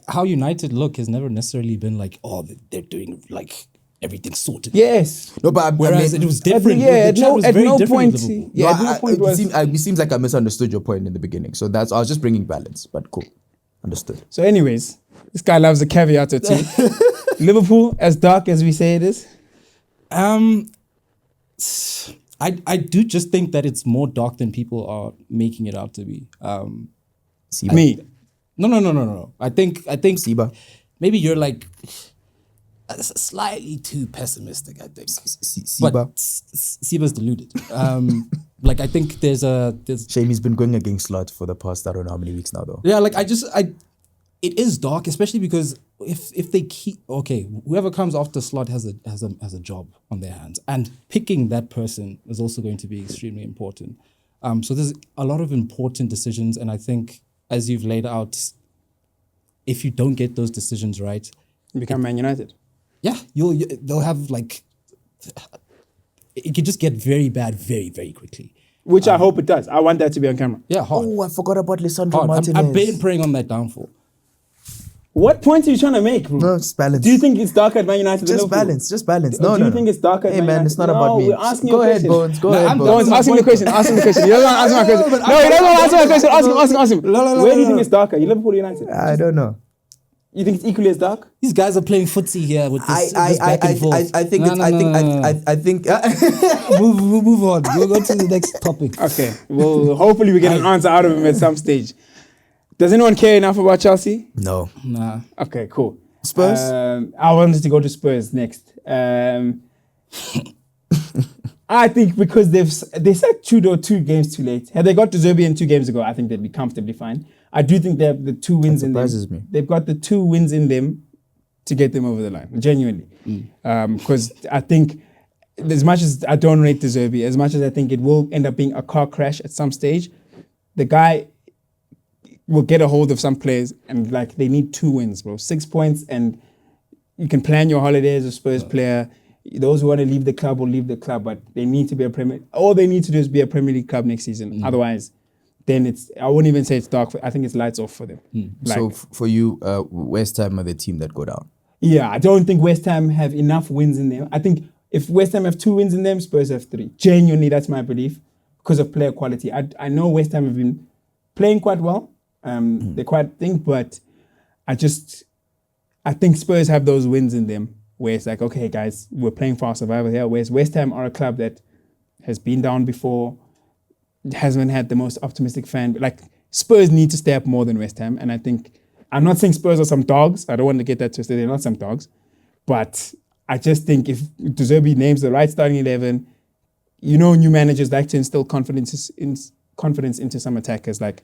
how United look has never necessarily been like, oh, they're doing like everything sorted. Yes. No, but whereas it was different. At no point. It seems like I misunderstood your point in the beginning. So I was just bringing balance. But cool, understood. So, anyways, this guy loves a caveat or two. Liverpool, as dark as we say it is. I do just think that it's more dark than people are making it out to be. Me? No. I think Siba. Maybe you're like slightly too pessimistic, I think. Siba. But Siba's deluded. Like I think there's shame he's been going against Slot for the past I don't know how many weeks now though. Yeah, like it is dark, especially because if they keep whoever comes after Slot has a job on their hands, and picking that person is also going to be extremely important. So there's a lot of important decisions, and I think as you've laid out, if you don't get those decisions right, you become Man United. Yeah, they'll have like it could just get very bad very, very quickly. Which I hope it does. I want that to be on camera. Yeah, hard. Oh, I forgot about Lisandro Martinez. I've been praying on that downfall. What point are you trying to make, bro? No, just balance. Do you think it's darker at Man United than Liverpool? Just balance. Do you think it's darker at Man United? Hey man, it's not about me. We're asking Go you a ahead, question. Bones. Go ahead, Bones. Bones, ask him the question. Ask him the question. He doesn't want to answer my question. No, he doesn't want to answer my question. Ask him. Where do you think it's darker? You Liverpool or United? I don't know. You think it's equally as dark? These guys are playing footsie here with this back and forth. I think We'll move on. We'll go to the next topic. Okay. Well, hopefully we get an answer out of him at some stage. Does anyone care enough about Chelsea? No. Nah. Okay, cool. Spurs? I wanted to go to Spurs next. I think because they said Trudeau 2 games too late. Had they got to Zerbian 2 games ago, I think they'd be comfortably fine. I do think they have the 2 wins in them. That surprises me. They've got the 2 wins in them to get them over the line, genuinely. Because I think, as much as I don't rate De Zerbi, as much as I think it will end up being a car crash at some stage, the guy will get a hold of some players and like they need 2 wins, bro. 6 points, and you can plan your holiday as a Spurs player. Those who want to leave the club will leave the club, but they need to be all they need to do is be a Premier League club next season. Otherwise, then I wouldn't even say it's dark. I think it's lights off for them. So for you, West Ham are the team that go down? Yeah, I don't think West Ham have enough wins in them. I think if West Ham have 2 wins in them, Spurs have 3. Genuinely, that's my belief because of player quality. I know West Ham have been playing quite well. They're quite but I think Spurs have those wins in them where it's like, okay, guys, we're playing for our survival here. Whereas West Ham are a club that has been down before, hasn't had the most optimistic fan. Like, Spurs need to step up more than West Ham. And I think, I'm not saying Spurs are some dogs. I don't want to get that twisted. They're not some dogs. But I just think if De Zerbi names the right starting 11, new managers like to instill confidence into some attackers. Like,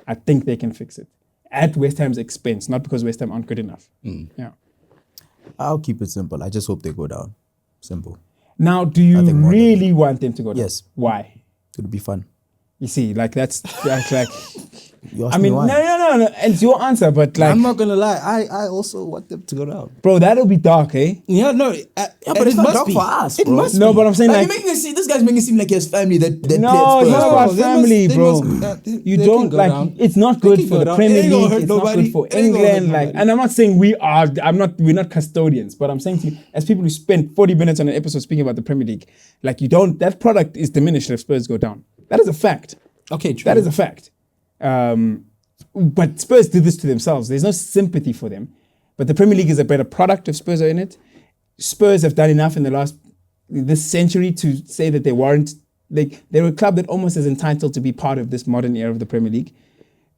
I think they can fix it. At West Ham's expense, not because West Ham aren't good enough. Yeah. I'll keep it simple. I just hope they go down. Simple. Now, do you really want them to go down? Yes. Why? It'll be fun. You see, like that's like. You asked me why. No. It's your answer, but like. I'm not gonna lie. I also want them to go down, bro. That'll be dark, eh? Yeah, no. But it's not dark for us, bro. No, but I'm saying like. This guy's making it seem like he has family that No, it's not about family, bro. You don't like. Down. It's not good for the Premier League. It's not good for England. Like, and I'm not saying we're not custodians, but I'm saying to you, as people who spend 40 minutes on an episode speaking about the Premier League, like that product is diminished if Spurs go down. That is a fact. Okay, true. That is a fact. But Spurs did this to themselves. There's no sympathy for them. But the Premier League is a better product if Spurs are in it. Spurs have done enough in this century to say that they're a club that almost is entitled to be part of this modern era of the Premier League.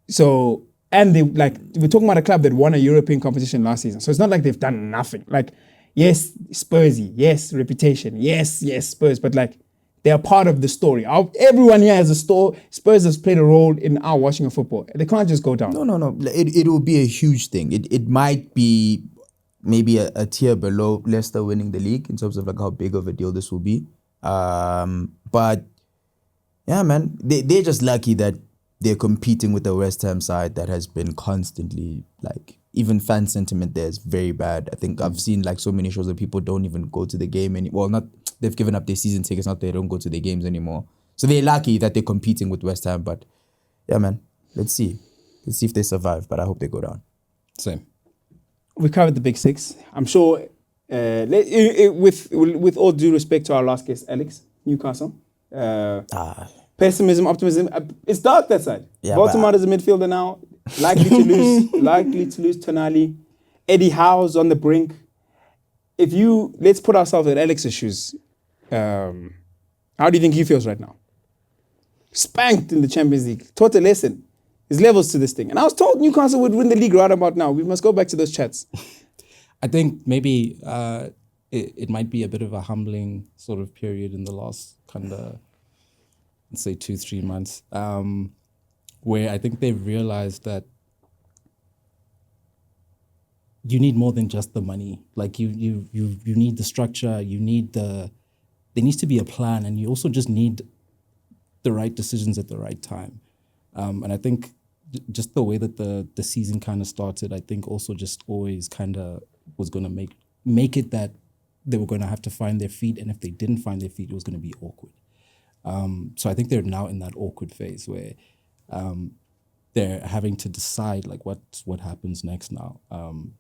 So, and we're talking about a club that won a European competition last season. So it's not like they've done nothing. Like, yes, Spursy, yes, reputation, yes, Spurs, but like, they are part of the story. Everyone here has a story. Spurs has played a role in our watching of football. They can't just go down. No. It will be a huge thing. It might be maybe a tier below Leicester winning the league in terms of like how big of a deal this will be. But yeah, man, they're just lucky that they're competing with the West Ham side that has been constantly like, even fan sentiment there is very bad. I think I've seen like so many shows that people don't even go to the game anymore. They've given up their season tickets, not they don't go to the games anymore. So they're lucky that they're competing with West Ham. But yeah, man, let's see. Let's see if they survive, but I hope they go down. Same. We covered the big 6. I'm sure, with all due respect to our last guest, Alex, Newcastle. Pessimism, optimism. It's dark that side. Yeah, Baltimore is a midfielder now. Likely to lose Tonali. Eddie Howe's on the brink. Let's put ourselves in Alex's shoes. How do you think he feels right now? Spanked in the Champions League. Taught a lesson. There's levels to this thing. And I was told Newcastle would win the league right about now. We must go back to those chats. I think maybe it might be a bit of a humbling sort of period in the last kind of, let's say 2-3 months, where I think they've realized that you need more than just the money. Like you need the structure. There needs to be a plan, and you also just need the right decisions at the right time. And I think just the way that the season kind of started, I think also just always kind of was going to make it that they were going to have to find their feet, and if they didn't find their feet, it was going to be awkward. So I think they're now in that awkward phase where they're having to decide like what happens next now,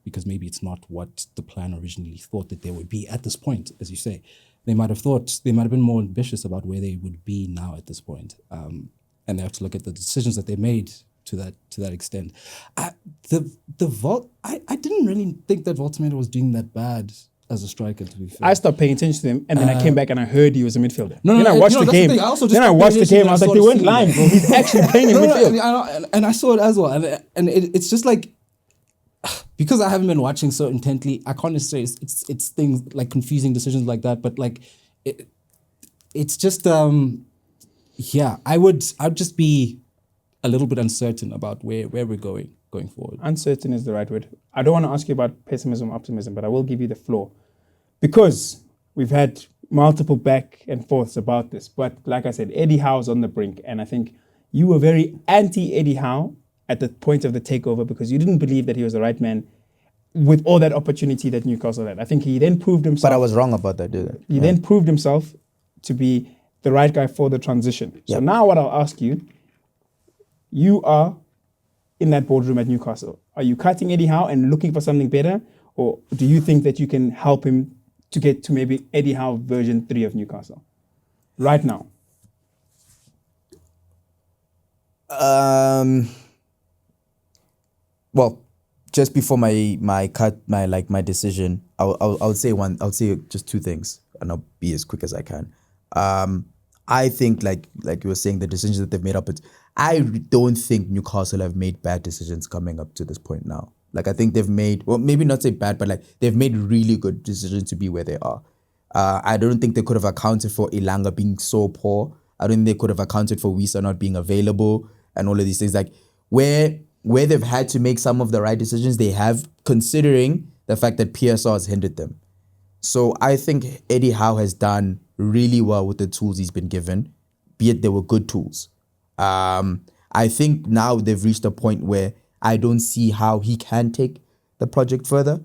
because maybe it's not what the plan originally thought that they would be at this point. As you say, they might have been more ambitious about where they would be now at this point, and they have to look at the decisions that they made to that extent. I didn't really think that Voltemade was doing that bad as a striker, to be fair. I stopped paying attention to him, and then I came back and I heard he was a midfielder. Then I watched the game. I was like, they weren't lying, bro. He's actually playing in midfield. And I saw it as well. And it's just like, because I haven't been watching so intently, I can't necessarily, it's things like confusing decisions like that, but like, it's just I'd just be a little bit uncertain about where we're going forward. Uncertain is the right word. I don't want to ask you about pessimism, optimism, but I will give you the floor. Because we've had multiple back and forths about this. But like I said, Eddie Howe's on the brink. And I think you were very anti-Eddie Howe at the point of the takeover because you didn't believe that he was the right man with all that opportunity that Newcastle had. I think he then proved himself. But I was wrong about that, didn't I? He then proved himself to be the right guy for the transition. So now what I'll ask you, you are in that boardroom at Newcastle. Are you cutting Eddie Howe and looking for something better? Or do you think that you can help him to get to maybe Eddie Howe version 3 of Newcastle right now? Well, just before my decision, I'll say just two things, and I'll be as quick as I can. I think like you were saying, the decisions that they've made up, I don't think Newcastle have made bad decisions coming up to this point now. Like I think they've made, well, maybe not say bad, but like they've made really good decisions to be where they are. I don't think they could have accounted for Ilanga being so poor. I don't think they could have accounted for Wisa not being available and all of these things. Like where they've had to make some of the right decisions, they have, considering the fact that PSR has hindered them. So I think Eddie Howe has done really well with the tools he's been given, be it they were good tools. I think now they've reached a point where I don't see how he can take the project further,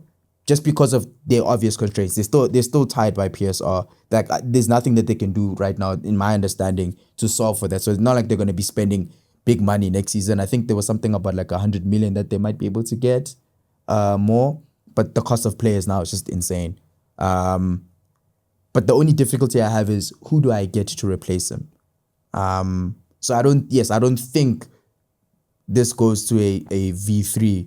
just because of their obvious constraints. They're still tied by PSR. Like there's nothing that they can do right now, in my understanding, to solve for that. So it's not like they're going to be spending big money next season. I think there was something about like 100 million that they might be able to get more, but the cost of players now is just insane. But the only difficulty I have is, who do I get to replace him? So I don't think this goes to a V3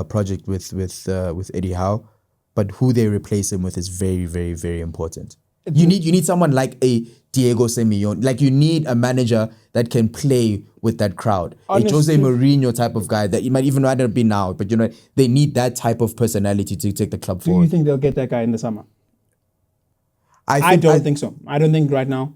project with Eddie Howe, but who they replace him with is very, very, very important. You need someone like a Diego Simeone. Like you need a manager that can play with that crowd. Honestly, a Jose Mourinho type of guy that you might even rather be now, but they need that type of personality to take the club forward. Do you think they'll get that guy in the summer? I don't think so. I don't think right now.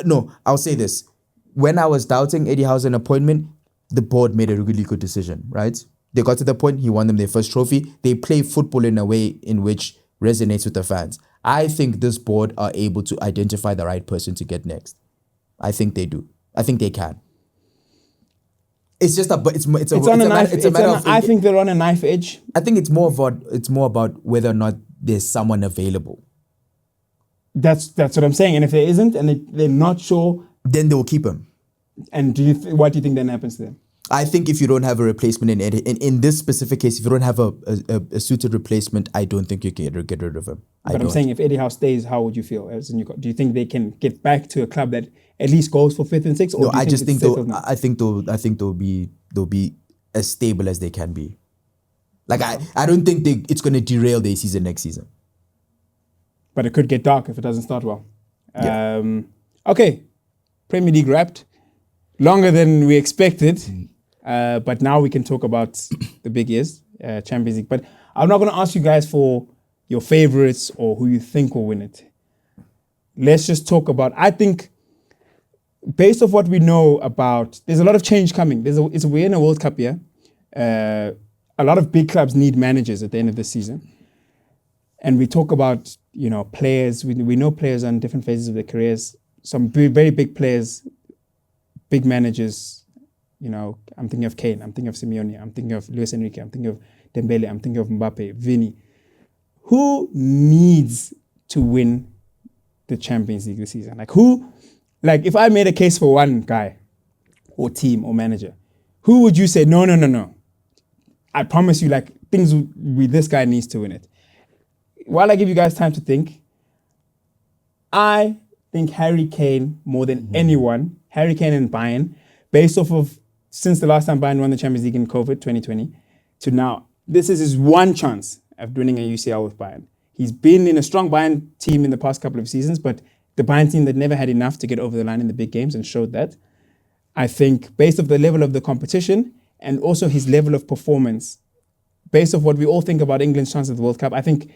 No, I'll say this. When I was doubting Eddie Howe's appointment, the board made a really good decision, right? They got to the point, he won them their first trophy. They play football in a way in which resonates with the fans. I think this board are able to identify the right person to get next. I think they do. I think they can. It's just I think they're on a knife edge. I think it's more about whether or not there's someone available. That's what I'm saying. And if there isn't, and they're not sure, then they will keep him. And what do you think then happens to them? I think if you don't have a replacement in this specific case, if you don't have a suited replacement, I don't think you can get rid of him. But I'm saying, if Eddie Howe stays, how would you feel? Do you think they can get back to a club that at least goes for 5th and 6th? Or no, I think they'll be as stable as they can be. Like I don't think it's going to derail their season next season. But it could get dark if it doesn't start well. Yeah. Okay, Premier League wrapped. Longer than we expected. But now we can talk about the big years, Champions League. But I'm not going to ask you guys for your favorites or who you think will win it. Let's just talk about, I think, based off what we know about, there's a lot of change coming. We're in a World Cup year. A lot of big clubs need managers at the end of the season. And we talk about, players. We know players on different phases of their careers. Some very big players, big managers. I'm thinking of Kane. I'm thinking of Simeone. I'm thinking of Luis Enrique. I'm thinking of Dembele. I'm thinking of Mbappe, Vini. Who needs to win the Champions League this season? If I made a case for one guy or team or manager, who would you say, no. I promise you, things with this guy needs to win it. While I give you guys time to think, I think Harry Kane more than anyone, Harry Kane and Bayern, based off of since the last time Bayern won the Champions League in COVID 2020 to now, this is his one chance of winning a UCL with Bayern. He's been in a strong Bayern team in the past couple of seasons, but the Bayern team that never had enough to get over the line in the big games and showed that. I think based off the level of the competition and also his level of performance, based off what we all think about England's chance at the World Cup, I think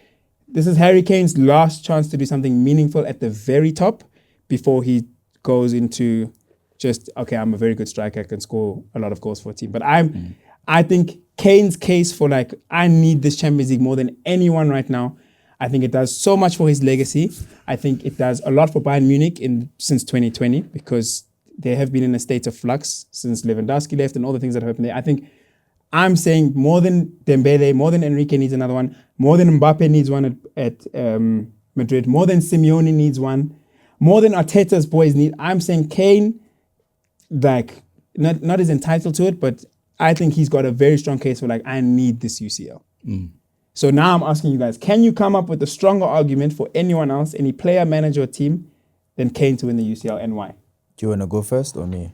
this is Harry Kane's last chance to do something meaningful at the very top before he goes into just, okay, I'm a very good striker, I can score a lot of goals for a team. But I think Kane's case for like, I need this Champions League more than anyone right now. I think it does so much for his legacy. I think it does a lot for Bayern Munich since 2020 because they have been in a state of flux since Lewandowski left and all the things that have happened there. I think I'm saying more than Dembele, more than Enrique needs another one, more than Mbappe needs one at Madrid, more than Simeone needs one, more than Arteta's boys need. I'm saying Kane, like, not as entitled to it, but I think he's got a very strong case for like, I need this UCL. So now I'm asking you guys, can you come up with a stronger argument for anyone else, any player, manager, or team, than Kane to win the UCL and why? Do you want to go first or me?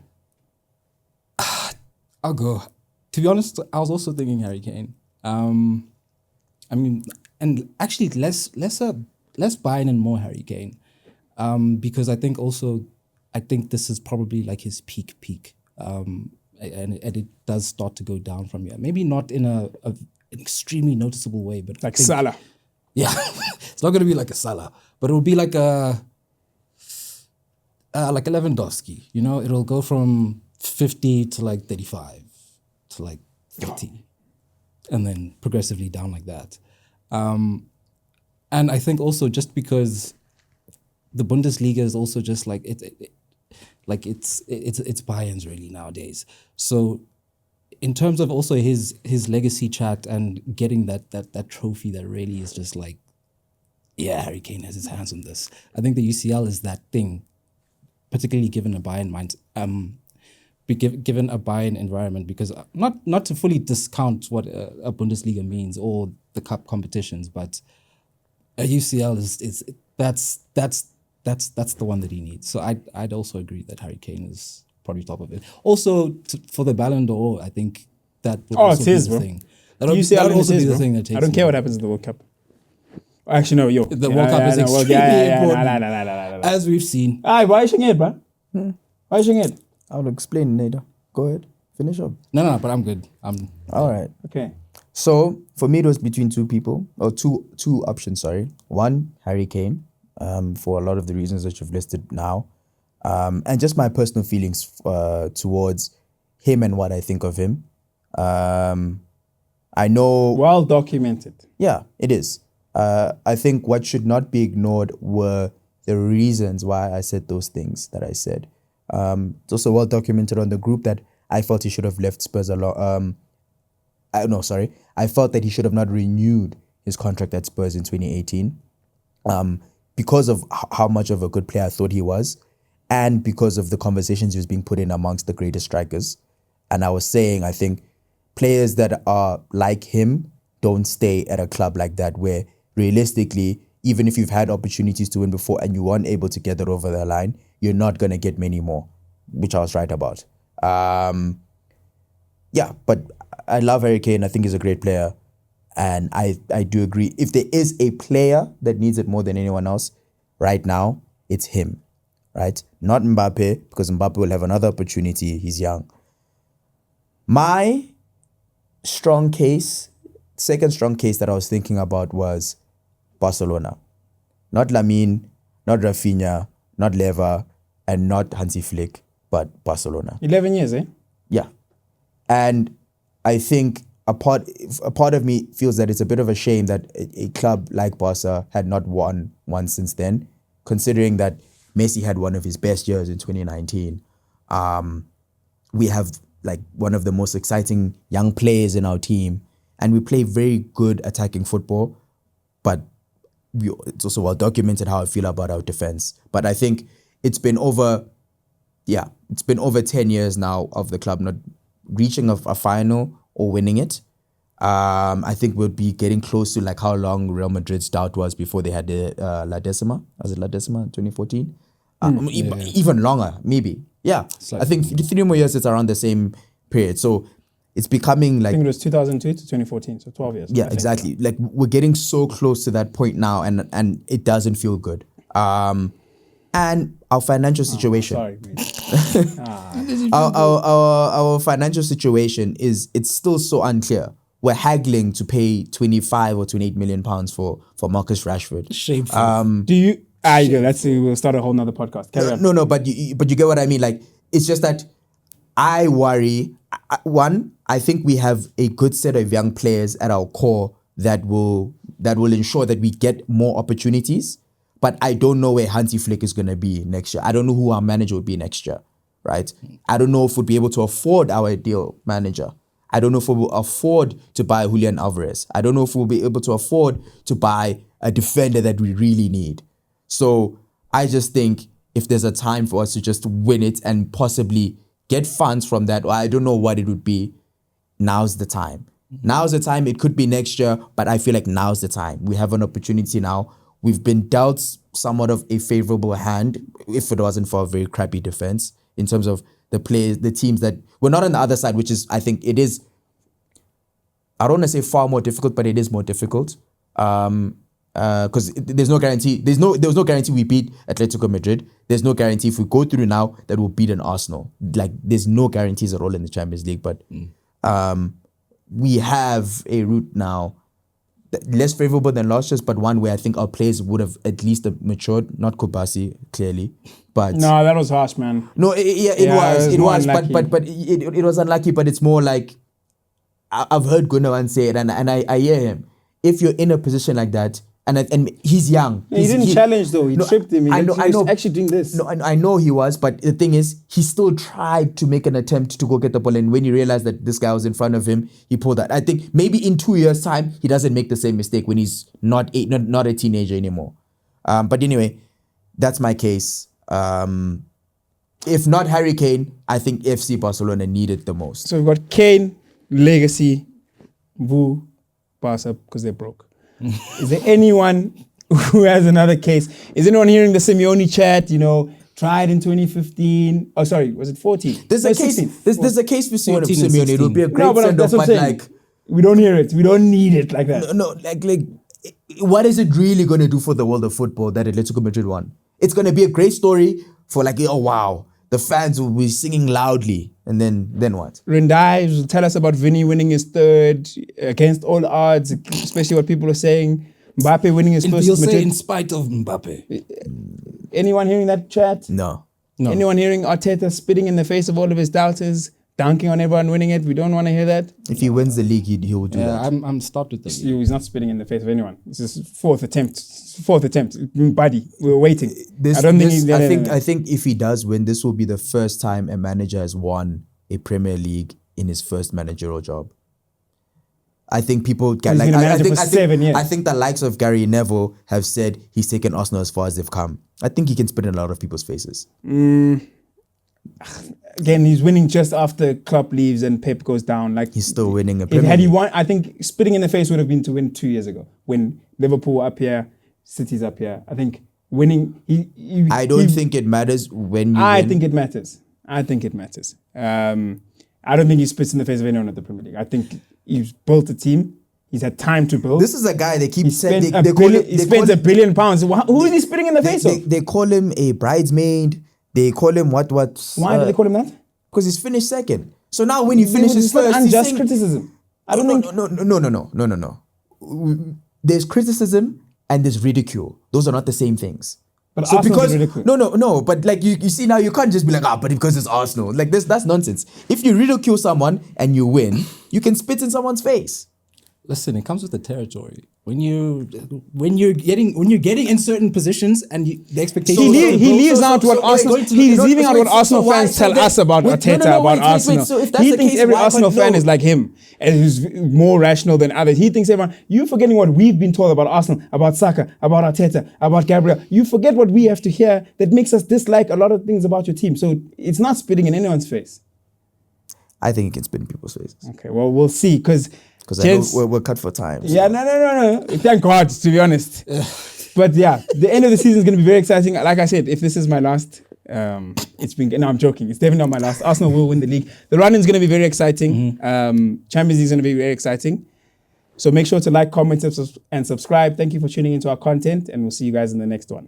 I'll go. To be honest, I was also thinking Harry Kane. I mean, and actually less Bayern and more Harry Kane, because I think this is probably like his peak, and it does start to go down from here. Maybe not in an extremely noticeable way, but like Salah. Yeah, it's not going to be like a Salah, but it will be like a Lewandowski. You know, it'll go from 50 to like 35 to like 30, and then progressively down like that. And I think also just because the Bundesliga is also just like it's Bayern's really nowadays. So in terms of also his legacy chat and getting that trophy that really is just like, yeah, Harry Kane has his hands on this. I think the UCL is that thing, particularly given a Bayern given a Bayern environment, because not to fully discount what a Bundesliga means or the cup competitions, but a UCL is that's the one that he needs. So I'd also agree that Harry Kane is probably top of it. Also for the Ballon d'Or, I think that would also be the thing. That would also be the thing that takes. I don't care what happens in the World Cup. Actually, no, the World Cup is extremely important, as we've seen. Why are you shaking it, bro? Why are you shaking it? I'll explain later. Go ahead. Finish up. No, but I'm good. All right. Okay. So for me, it was between two options. Sorry. One, Harry Kane, for a lot of the reasons that you've listed now, and just my personal feelings towards him and what I think of him. I know. Well documented. Yeah, it is. I think what should not be ignored were the reasons why I said those things that I said. It's also well documented on the group that I felt he should have left Spurs alone. I felt that he should have not renewed his contract at Spurs in 2018 because of how much of a good player I thought he was, and because of the conversations he was being put in amongst the greatest strikers. And I was saying, I think players that are like him don't stay at a club like that, where realistically, even if you've had opportunities to win before and you weren't able to get that over the line, you're not going to get many more, which I was right about. But I love Harry Kane. I think he's a great player. And I do agree. If there is a player that needs it more than anyone else right now, it's him, right? Not Mbappe, because Mbappe will have another opportunity. He's young. My second strong case that I was thinking about was Barcelona. Not Lamine, not Rafinha, not Leva, and not Hansi Flick, but Barcelona. 11 years, eh? Yeah. And I think a part of me feels that it's a bit of a shame that a club like Barca had not won one since then, considering that Messi had one of his best years in 2019. We have like one of the most exciting young players in our team, and we play very good attacking football, but it's also well documented how I feel about our defense. But I think it's been over 10 years now of the club not reaching a final or winning it. I think we'll be getting close to like how long Real Madrid's drought was before they had the La Decima. Was it La Decima in 2014? Even longer, maybe. Yeah, I think 3 more years, it's around the same period. So it's becoming like... I think it was 2002 to 2014, so 12 years. Yeah, exactly. Like we're getting so close to that point now, and it doesn't feel good. And our financial situation... Sorry, mate. Our financial situation it's still so unclear. We're haggling to pay 25 or 28 million pounds for Marcus Rashford. Shameful. Do you... We'll start a whole nother podcast. Carry on. No, but you get what I mean. Like, it's just that I worry. One, I think we have a good set of young players at our core that will ensure that we get more opportunities. But I don't know where Hansi Flick is going to be next year. I don't know who our manager will be next year, right? I don't know if we'll be able to afford our ideal manager. I don't know if we'll afford to buy Julian Alvarez. I don't know if we'll be able to afford to buy a defender that we really need. So I just think if there's a time for us to just win it and possibly get funds from that, or I don't know what it would be, now's the time. Now's the time. It could be next year, but I feel like now's the time. We have an opportunity now. We've been dealt somewhat of a favorable hand, if it wasn't for a very crappy defense, in terms of the players, the teams that we're not on the other side, which is, I think it is, I don't want to say far more difficult, but it is more difficult. Because there's no guarantee. There was no guarantee we beat Atletico Madrid. There's no guarantee if we go through now that we'll beat an Arsenal. Like, there's no guarantees at all in the Champions League. But we have a route now less favorable than last year's, but one where I think our players would have at least matured. Not Kubasi, clearly, but no, that was harsh, man. No, it was, but it was unlucky. But it's more like I've heard Bruno say it, and I hear him. If you're in a position like that. And he's young. He didn't challenge though. He tripped him. He was actually doing this. No, I know he was, but the thing is, he still tried to make an attempt to go get the ball. And when he realized that this guy was in front of him, he pulled that. I think maybe in 2 years' time, he doesn't make the same mistake when he's not a teenager anymore. But anyway, that's my case. If not Harry Kane, I think FC Barcelona needed the most. So we've got Kane, legacy, Vu, Barca, because they're broke. Is there anyone who has another case? Is anyone hearing the Simeone chat? Tried in 2015. Oh, sorry, was it 14? There's a case. There's a case for Simeone. It would be a great send-off, but like we don't hear it. We don't need it like that. No, like what is it really going to do for the world of football that Atletico Madrid won? It's going to be a great story for like, oh wow, the fans will be singing loudly, and then what? Rendai will tell us about Vinny winning his third against all odds, especially what people are saying. Mbappe winning his first. You'll say in spite of Mbappe. Anyone hearing that chat? No. Anyone hearing Arteta spitting in the face of all of his doubters, dunking on everyone winning it? We don't want to hear that. If he wins the league, he will do that. I'm stopped with this. He's not spitting in the face of anyone. This is fourth attempt. Buddy, we were waiting. I think if he does win, this will be the first time a manager has won a Premier League in his first managerial job. I think people get like. I think 7 years. I think the likes of Gary Neville have said he's taken Arsenal as far as they've come. I think he can spit in a lot of people's faces. Again, he's winning just after Klopp leaves and Pep goes down. Like, he's still winning a Premier League. Had he won, I think spitting in the face would have been to win 2 years ago when Liverpool up here, City's up here. I think winning. I don't think it matters when you. I think it matters. I don't think he spits in the face of anyone at the Premier League. I think he's built a team. He's had time to build. This is a guy they keep saying. He spends £1 billion. Who is he spitting in the face of? They call him a bridesmaid. They call him what? Why do they call him that? Because he's finished second. So now when he finishes first, unjust criticism. I don't think. No. There's criticism and there's ridicule. Those are not the same things. But so because ridicule. No. But like you see now, you can't just be like, but because it's Arsenal. Like that's nonsense. If you ridicule someone and you win, you can spit in someone's face. Listen, it comes with the territory. When you're getting in certain positions and the expectation. He leaves out what Arsenal. He's leaving out what Arsenal fans tell us about Arteta, about Arsenal. So if that's he the thinks case, every Arsenal fan is like him and who's more rational than others. He thinks everyone. You're forgetting what we've been told about Arsenal, about Saka, about Arteta, about Gabriel. You forget what we have to hear that makes us dislike a lot of things about your team. So it's not spitting in anyone's face. I think it can spit in people's faces. Okay, well we'll see because I know we're cut for time. So. Yeah, no. Thank God, to be honest. But yeah, the end of the season is going to be very exciting. Like I said, if this is my last, it's been. No, I'm joking. It's definitely not my last. Arsenal will win the league. The run is going to be very exciting. Champions League is going to be very exciting. So make sure to like, comment, and subscribe. Thank you for tuning into our content, and we'll see you guys in the next one.